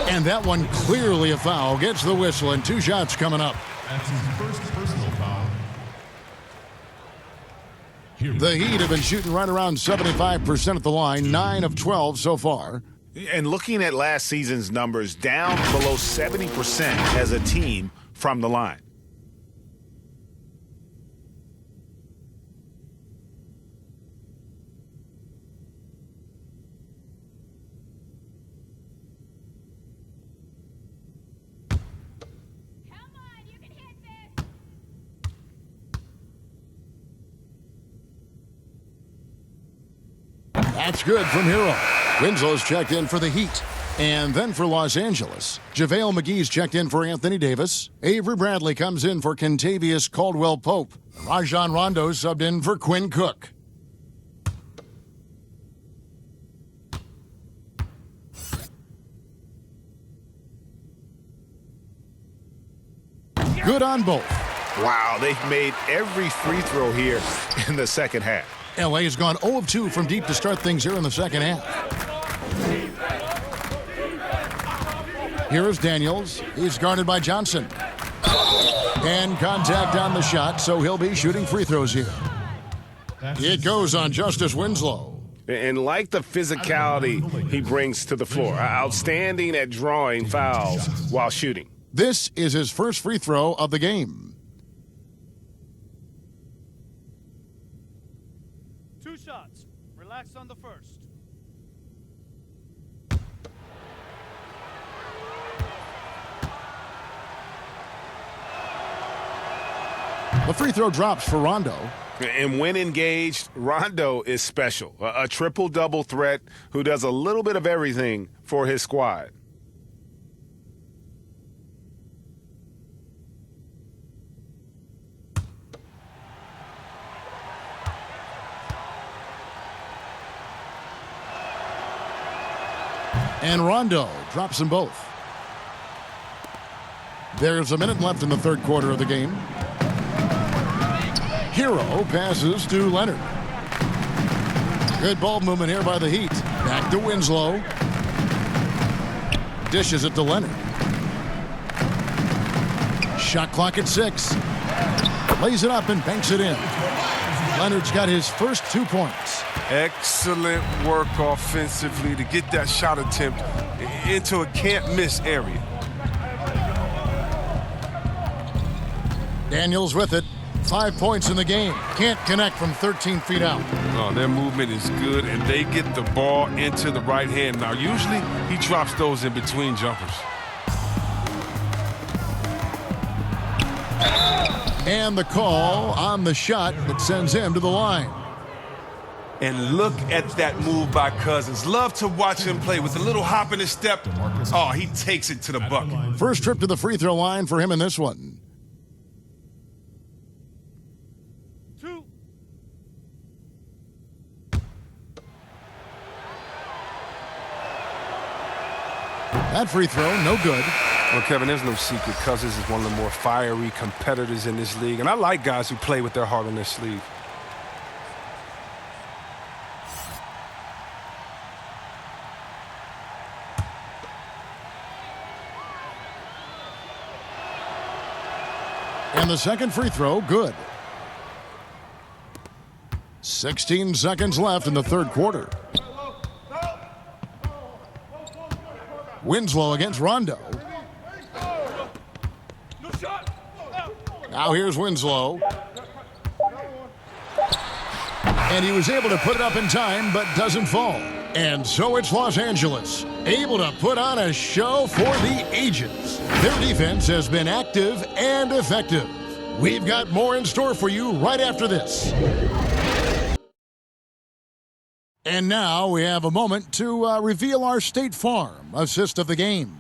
And that one clearly a foul. Gets the whistle and 2 shots coming up. That's his first personal foul. The Heat have been shooting right around 75% at the line, 9 of 12 so far. And looking at last season's numbers, down below 70% as a team from the line. That's good from Hero. Winslow's checked in for the Heat. And then for Los Angeles, JaVale McGee's checked in for Anthony Davis. Avery Bradley comes in for Kentavious Caldwell Pope. Rajon Rondo subbed in for Quinn Cook. Good on both. Wow, they've made every free throw here in the second half. LA has gone 0 of 2 from deep to start things here in the second half. Here is Daniels. He's guarded by Johnson. And contact on the shot, so he'll be shooting free throws here. It goes on Justice Winslow. And like the physicality he brings to the floor, outstanding at drawing fouls while shooting. This is his first free throw of the game. 2 shots. Relax on the first. The free throw drops for Rondo. And when engaged, Rondo is special. A triple-double threat who does a little bit of everything for his squad. And Rondo drops them both. There's a minute left in the third quarter of the game. Hero passes to Leonard. Good ball movement here by the Heat. Back to Winslow. Dishes it to Leonard. Shot clock at 6. Lays it up and banks it in. Leonard's got his first 2 points. Excellent work offensively to get that shot attempt into a can't-miss area. Daniels with it. 5 points in the game. Can't connect from 13 feet out. Oh, their movement is good, and they get the ball into the right hand. Now, usually he drops those in between jumpers. And the call on the shot that sends him to the line. And look at that move by Cousins. Love to watch him play with a little hop in his step. Oh, he takes it to the bucket. First trip to the free throw line for him in this one. 2. That free throw, no good. Well, Kevin, there's no secret. Cousins is one of the more fiery competitors in this league. And I like guys who play with their heart on their sleeve. And the second free throw, good. 16 seconds left in the third quarter. Winslow against Rondo. Now here's Winslow. And he was able to put it up in time, but doesn't fall. And so it's Los Angeles, able to put on a show for the ages. Their defense has been active and effective. We've got more in store for you right after this. And now we have a moment to reveal our State Farm assist of the game.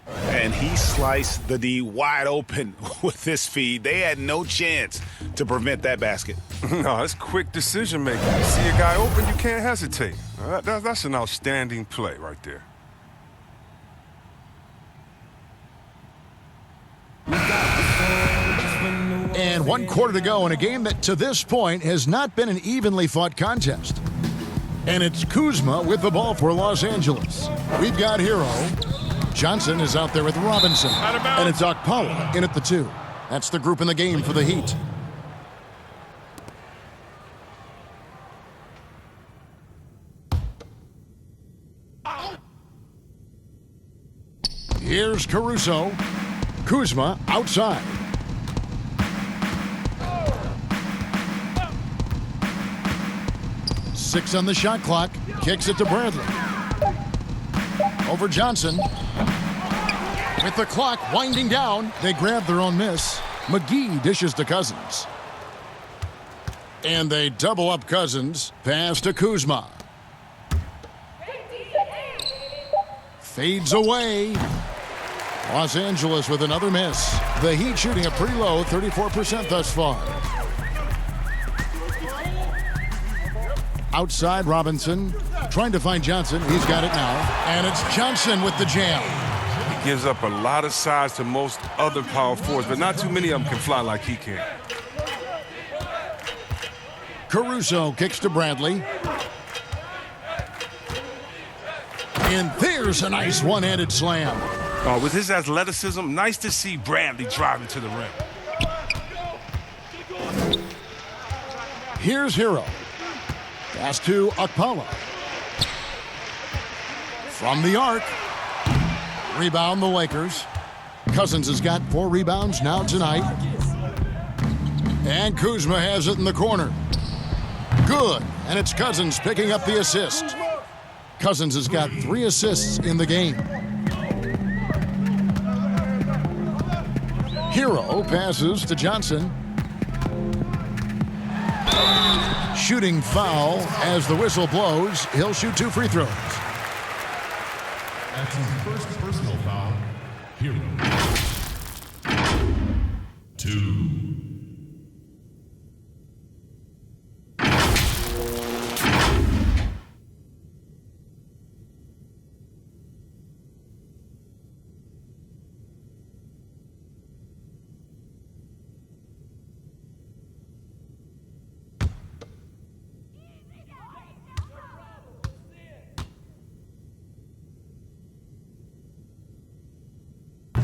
And he sliced the D wide open with this feed. They had no chance to prevent that basket. No, that's quick decision making. You see a guy open, you can't hesitate. That's an outstanding play right there. And 1 quarter to go in a game that to this point has not been an evenly fought contest. And it's Kuzma with the ball for Los Angeles. We've got Hero. Johnson is out there with Robinson. And it's Okpala in at the 2. That's the group in the game for the Heat. Here's Caruso. Kuzma outside. Six on the shot clock. Kicks it to Bradley. Over Johnson. With the clock winding down, they grab their own miss. McGee dishes to Cousins. And they double up Cousins. Pass to Kuzma. Fades away. Los Angeles with another miss. The Heat shooting a pretty low 34% thus far. Outside Robinson, trying to find Johnson. He's got it now. And it's Johnson with the jam. gives up a lot of size to most other power forwards, but not too many of them can fly like he can. Caruso kicks to Bradley. And there's a nice one-handed slam. With his athleticism, nice to see Bradley driving to the rim. Here's Hero. Pass to Okpala. From the arc. Rebound the Lakers. Cousins has got 4 rebounds now tonight. And Kuzma has it in the corner. Good. And it's Cousins picking up the assist. Cousins has got 3 assists in the game. Hero passes to Johnson. Shooting foul as the whistle blows. He'll shoot 2 free throws. That's his first personal foul. Hero. 2.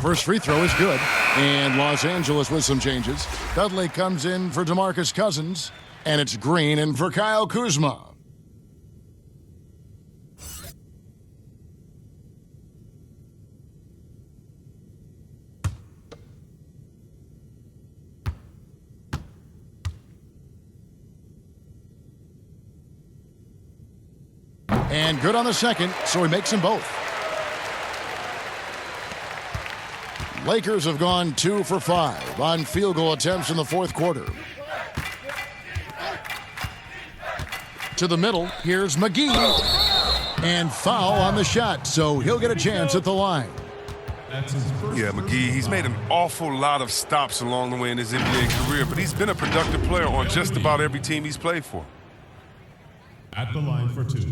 First free throw is good. And Los Angeles with some changes. Dudley comes in for DeMarcus Cousins. And it's Green in for Kyle Kuzma. And good on the second, so he makes them both. Lakers have gone 2 for 5 on field goal attempts in the fourth quarter. To the middle, here's McGee. And foul on the shot, so he'll get a chance at the line. Yeah, McGee, he's made an awful lot of stops along the way in his NBA career, but he's been a productive player on just about every team he's played for. At the line for 2.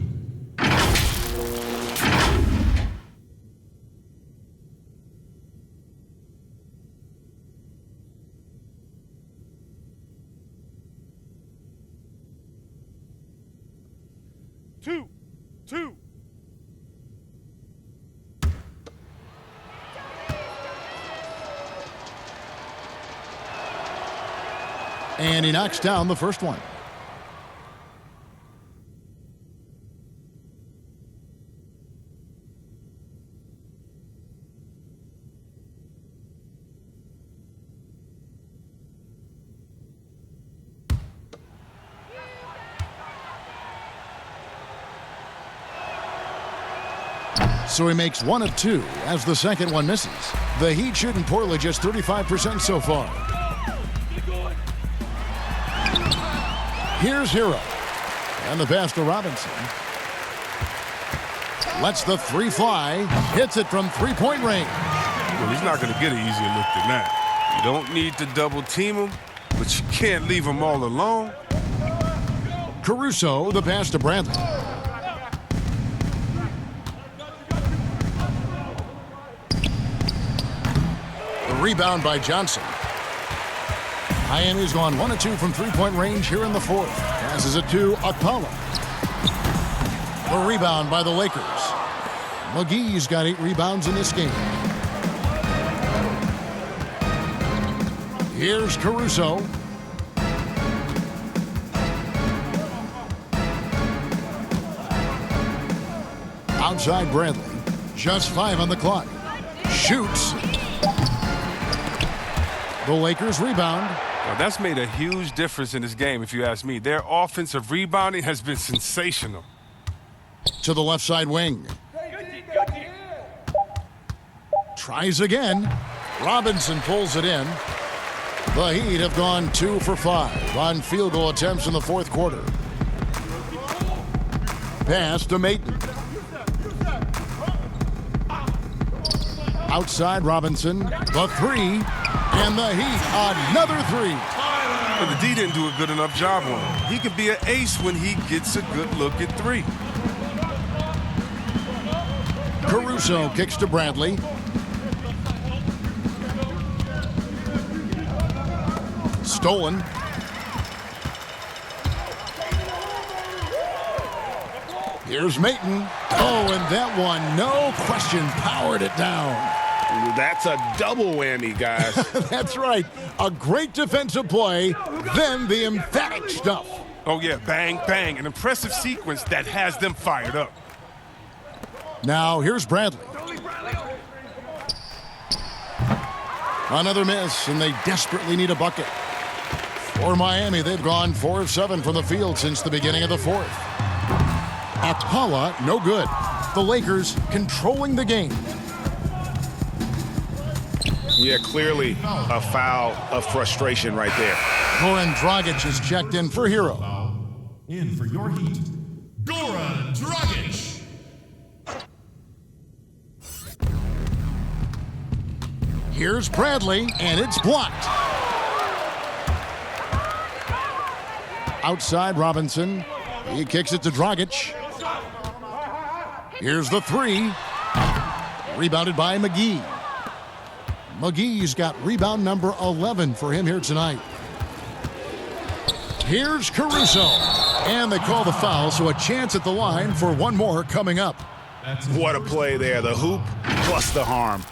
And he knocks down the first one. So he makes 1 of 2 as the second one misses. The Heat shooting poorly, just 35% so far. Here's Hero. And the pass to Robinson. Lets the 3 fly. Hits it from three-point range. Well, he's not going to get an easier look than that. You don't need to double team him, but you can't leave him all alone. Caruso, the pass to Bradley. The rebound by Johnson. Miami's gone 1 of 2 from three-point range here in the fourth. Passes it to Okpala. The rebound by the Lakers. McGee's got 8 rebounds in this game. Here's Caruso. Outside Bradley. Just 5 on the clock. Shoots. The Lakers rebound. Now, that's made a huge difference in this game, if you ask me. Their offensive rebounding has been sensational. To the left side wing. Tries again. Robinson pulls it in. The Heat have gone 2 for 5 on field goal attempts in the fourth quarter. Pass to Maton. Outside Robinson. The 3. And the Heat, another 3. But the D didn't do a good enough job on him. He can be an ace when he gets a good look at 3. Caruso kicks to Bradley. stolen. Here's Mayton. Oh, and that one, no question, powered it down. That's a double whammy, guys. That's right. A great defensive play, then the emphatic stuff. Oh, yeah, bang, bang. An impressive sequence that has them fired up. Now, here's Bradley. Another miss, and they desperately need a bucket. For Miami, they've gone 4 of 7 from the field since the beginning of the fourth. Akpala, no good. The Lakers controlling the game. Yeah, clearly a foul of frustration right there. Goran Dragic is checked in for Hero. In for your Heat, Goran Dragic. Here's Bradley, and it's blocked. Outside Robinson. He kicks it to Dragic. Here's the three. Rebounded by McGee. McGee's got rebound number 11 for him here tonight. Here's Caruso. And they call the foul, so a chance at the line for one more coming up. What a play there. The hoop plus the harm.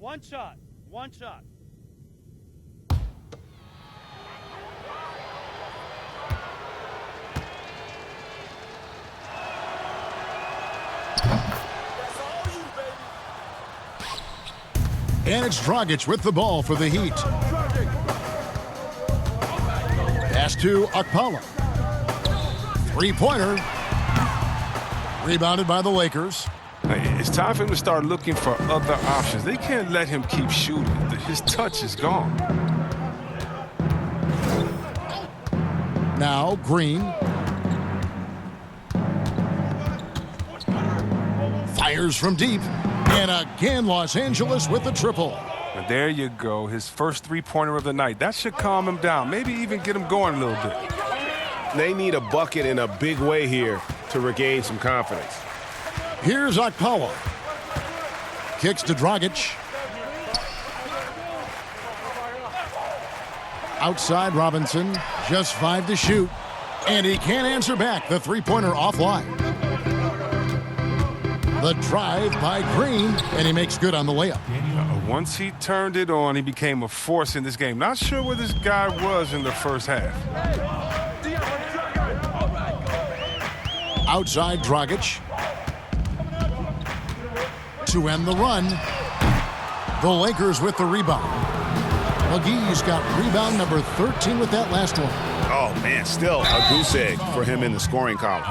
One shot. One shot. And it's Dragic with the ball for the Heat. Pass to Akpala. Three-pointer. Rebounded by the Lakers. It's time for him to start looking for other options. They can't let him keep shooting. His touch is gone. Now Green. Fires from deep. And again, Los Angeles with the triple. And there you go, his first three-pointer of the night. That should calm him down, maybe even get him going a little bit. They need a bucket in a big way here to regain some confidence. Here's Akpala. Kicks to Dragic. Outside Robinson, just 5 to shoot. And he can't answer back. The three-pointer offline. The drive by Green, and he makes good on the layup. Once he turned it on, he became a force in this game. Not sure where this guy was in the first half. Outside Dragic. To end the run. The Lakers with the rebound. McGee's got rebound number 13 with that last one. Oh, man, still a goose egg for him in the scoring column.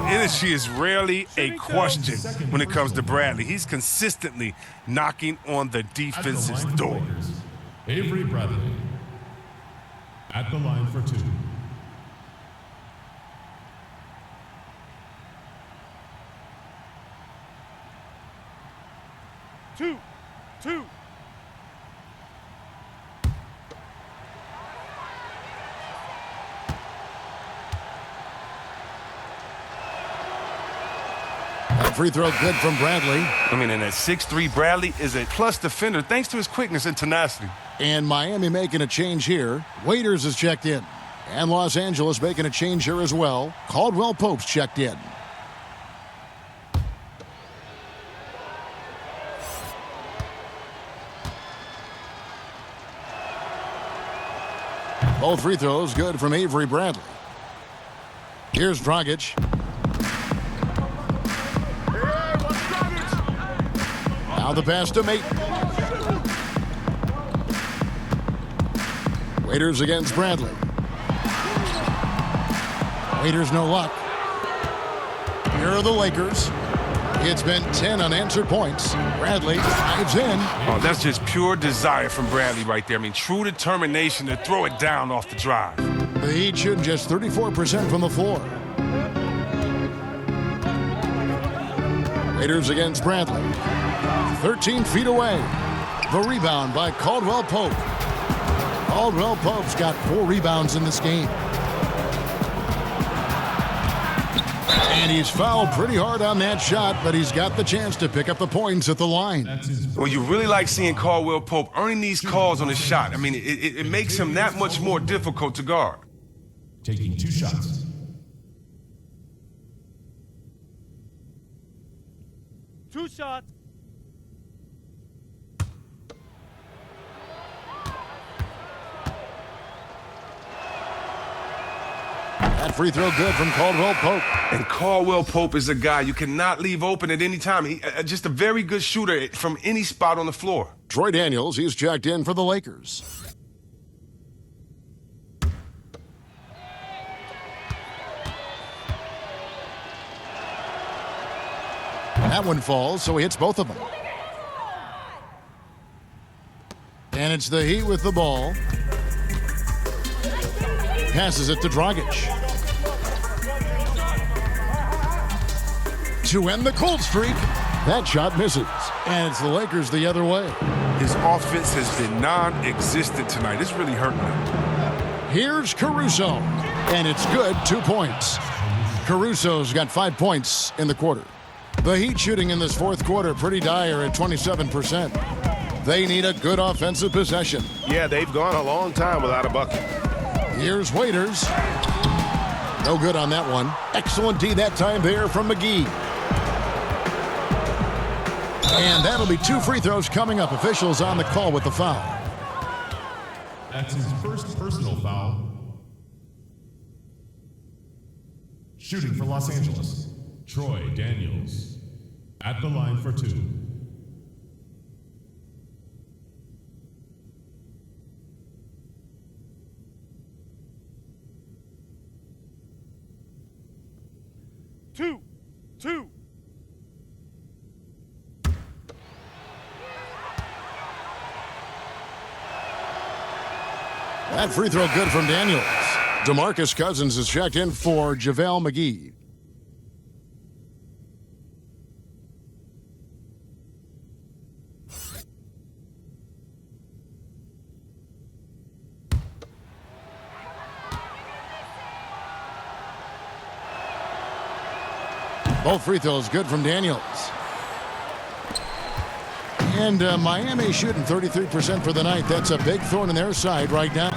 Energy is rarely a question when it comes to Bradley. He's consistently knocking on the defense's door. Avery Bradley at the line for 2. Two. That free throw good from Bradley. I mean, and that 6'3" Bradley is a plus defender thanks to his quickness and tenacity. And Miami making a change here. Waiters is checked in. And Los Angeles making a change here as well. Caldwell Pope's checked in. Both free throws good from Avery Bradley. Here's Dragic. Now the pass to Mayton. Waiters against Bradley. Waiters no luck. Here are the Lakers. It's been 10 unanswered points. Bradley dives in. Oh, that's just pure desire from Bradley right there. I mean, true determination to throw it down off the drive. The Heat shooting just 34% from the floor. Waiters against Bradley. 13 feet away. The rebound by Caldwell Pope. Caldwell Pope's got 4 rebounds in this game. And he's fouled pretty hard on that shot, but he's got the chance to pick up the points at the line. Well, you really like seeing Caldwell Pope earning these calls on his shot. I mean, it makes him that much more difficult to guard. Taking 2 shots. Two shots. That free throw good from Caldwell Pope. And Caldwell Pope is a guy you cannot leave open at any time. He just a very good shooter from any spot on the floor. Troy Daniels, he's checked in for the Lakers. That one falls, so he hits both of them. And it's the Heat with the ball. Passes it to Dragic. To end the cold streak. That shot misses. And it's the Lakers the other way. His offense has been non-existent tonight. It's really hurting him. Here's Caruso. And it's good, 2 points. Caruso's got 5 points in the quarter. The Heat shooting in this fourth quarter pretty dire at 27%. They need a good offensive possession. Yeah, they've gone a long time without a bucket. Here's Waiters. No good on that one. Excellent D that time there from McGee. And that'll be 2 free throws coming up. Officials on the call with the foul. That's his first personal foul. Shooting for Los Angeles, Troy Daniels. At the line for 2. Two. That free throw good from Daniels. DeMarcus Cousins is checked in for JaVale McGee. Both free throws good from Daniels. And Miami shooting 33% for the night. That's a big thorn in their side right now.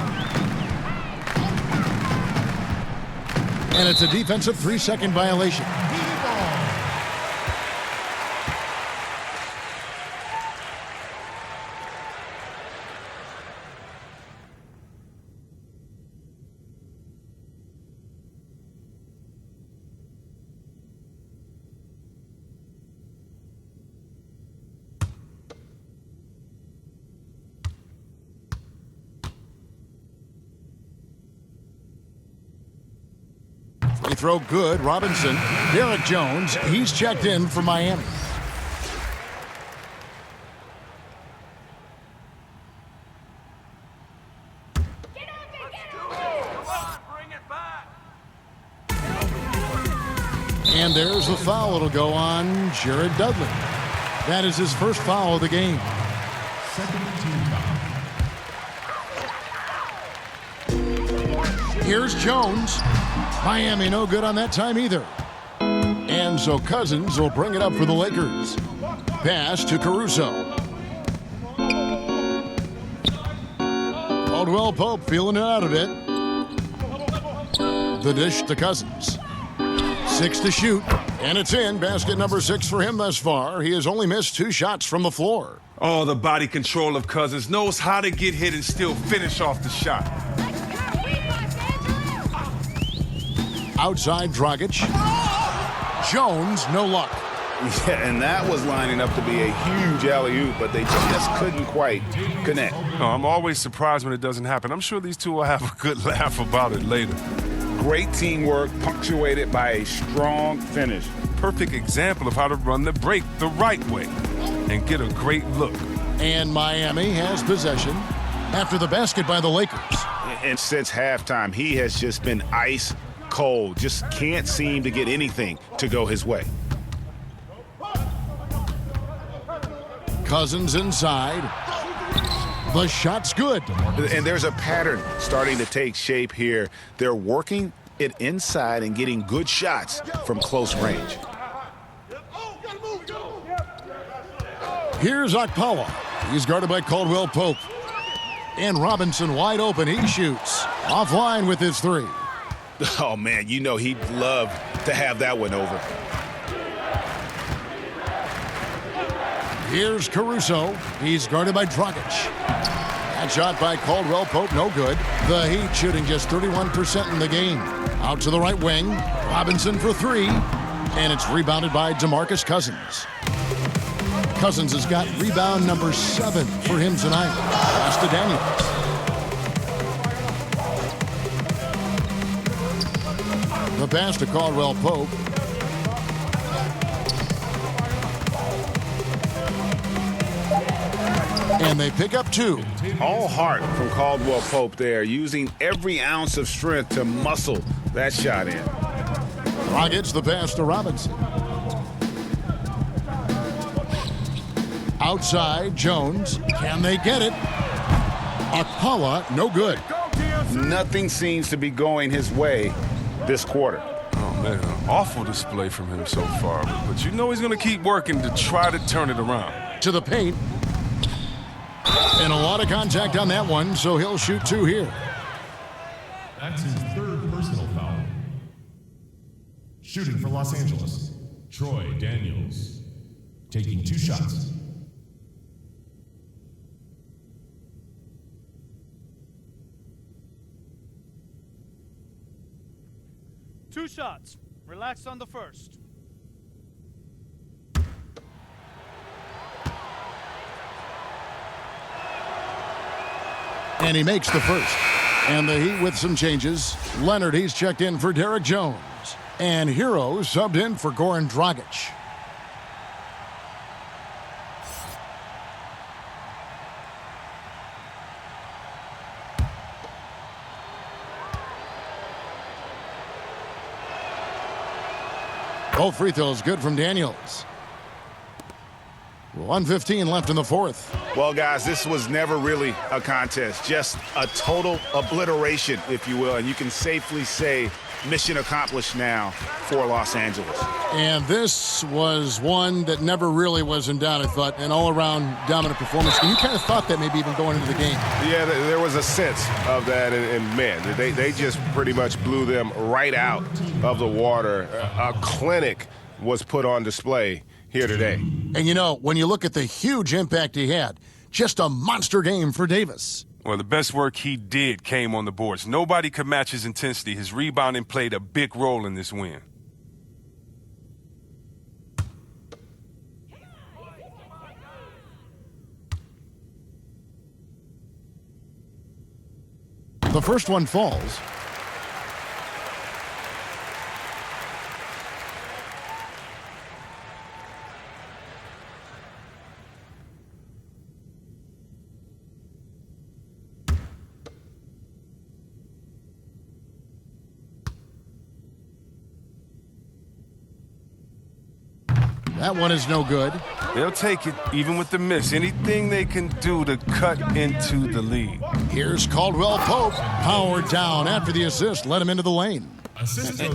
And it's a defensive 3-second violation. Free throw good. Robinson. Derek Jones. He's checked in for Miami. And there's the foul. It'll go on Jared Dudley. That is his first foul of the game. Here's Jones. Miami no good on that time either. And so Cousins will bring it up for the Lakers. Pass to Caruso. Caldwell Pope feeling it out a bit. The dish to Cousins. 6 to shoot, and it's in. Basket number 6 for him thus far. He has only missed 2 shots from the floor. Oh, the body control of Cousins. Knows how to get hit and still finish off the shot. Outside Dragic. Jones, no luck. Yeah, and that was lining up to be a huge alley-oop, but they just couldn't quite connect. No, I'm always surprised when it doesn't happen. I'm sure these two will have a good laugh about it later. Great teamwork, punctuated by a strong finish. Perfect example of how to run the break the right way and get a great look. And Miami has possession after the basket by the Lakers. And since halftime, he has just been ice cold. Just can't seem to get anything to go his way. Cousins inside. The shot's good. And there's a pattern starting to take shape here. They're working it inside and getting good shots from close range. Here's Okpala. He's guarded by Caldwell Pope. And Robinson wide open. He shoots. Offline with his three. Oh, man, you know he'd love to have that one over. Here's Caruso. He's guarded by Dragic. That shot by Caldwell Pope, no good. The Heat shooting just 31% in the game. Out to the right wing. Robinson for three. And it's rebounded by DeMarcus Cousins. Cousins has got rebound number 7 for him tonight. Pass to Daniels. The pass to Caldwell Pope. And they pick up 2. All heart from Caldwell Pope there, using every ounce of strength to muscle that shot in. Dragic the pass to Robinson. Outside, Jones. Can they get it? Okpala, no good. Nothing seems to be going his way this quarter. Oh, man, an awful display from him so far. But you know he's going to keep working to try to turn it around. To the paint. And a lot of contact on that one, so he'll shoot 2 here. That's his 3rd personal foul. Shooting for Los Angeles, Troy Daniels. Taking 2 shots. Two shots. Relax on the first. And he makes the first. And the Heat with some changes. Leonard, he's checked in for Derek Jones. And Hero subbed in for Goran Dragic. Both free throws good from Daniels. 1:15 left in the 4th. Well, guys, this was never really a contest, just a total obliteration, if you will. And you can safely say mission accomplished now for Los Angeles. And this was one that never really was in doubt, I thought, an all-around dominant performance. And you kind of thought that maybe even going into the game. Yeah, there was a sense of that, and man, they just pretty much blew them right out of the water. A clinic was put on display here today. And you know, when you look at the huge impact he had, just a monster game for Davis. Well, the best work he did came on the boards. Nobody could match his intensity. His rebounding played a big role in this win. The first one falls. That one is no good. They'll take it, even with the miss. Anything they can do to cut into the lead. Here's Caldwell Pope, powered down after the assist, led him into the lane.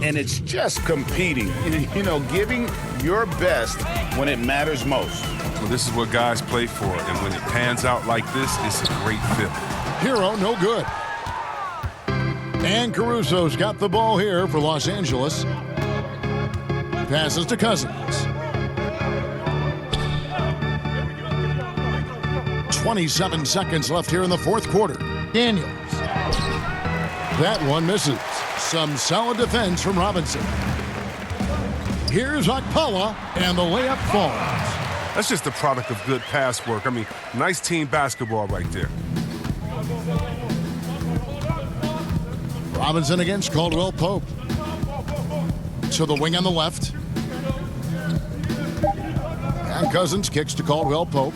And it's just competing, you know, giving your best when it matters most. Well, this is what guys play for, and when it pans out like this, it's a great fit. Hero, no good. And Caruso's got the ball here for Los Angeles. Passes to Cousins. 27 seconds left here in the 4th quarter. Daniels. That one misses. Some solid defense from Robinson. Here's Okpala, and the layup falls. That's just a product of good pass work. I mean, nice team basketball right there. Robinson against Caldwell Pope. To the wing on the left. And Cousins kicks to Caldwell Pope.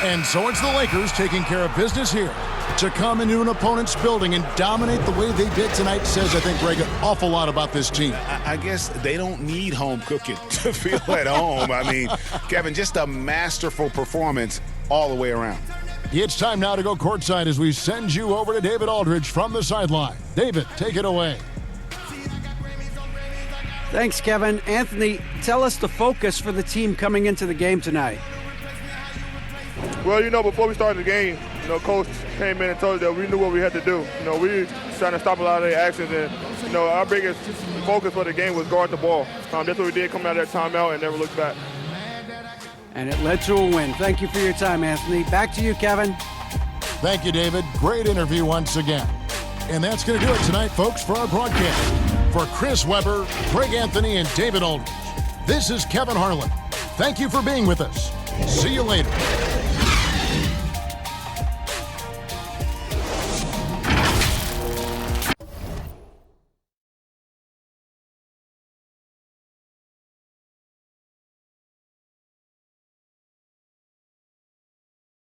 And so it's the Lakers taking care of business here. To come into an opponent's building and dominate the way they did tonight says, I think, Greg, an awful lot about this team. I guess they don't need home cooking to feel at home. I mean, Kevin, just a masterful performance all the way around. It's time now to go courtside as we send you over to David Aldridge from the sideline. David, take it away. Thanks, Kevin. Anthony, tell us the focus for the team coming into the game tonight. Well, before we started the game, Coach came in and told us that we knew what we had to do. We were trying to stop a lot of their actions, and, our biggest focus for the game was guard the ball. That's what we did coming out of that timeout and never looked back. And it led to a win. Thank you for your time, Anthony. Back to you, Kevin. Thank you, David. Great interview once again. And that's going to do it tonight, folks, for our broadcast. For Chris Webber, Greg Anthony, and David Aldridge, this is Kevin Harlan. Thank you for being with us. See you later.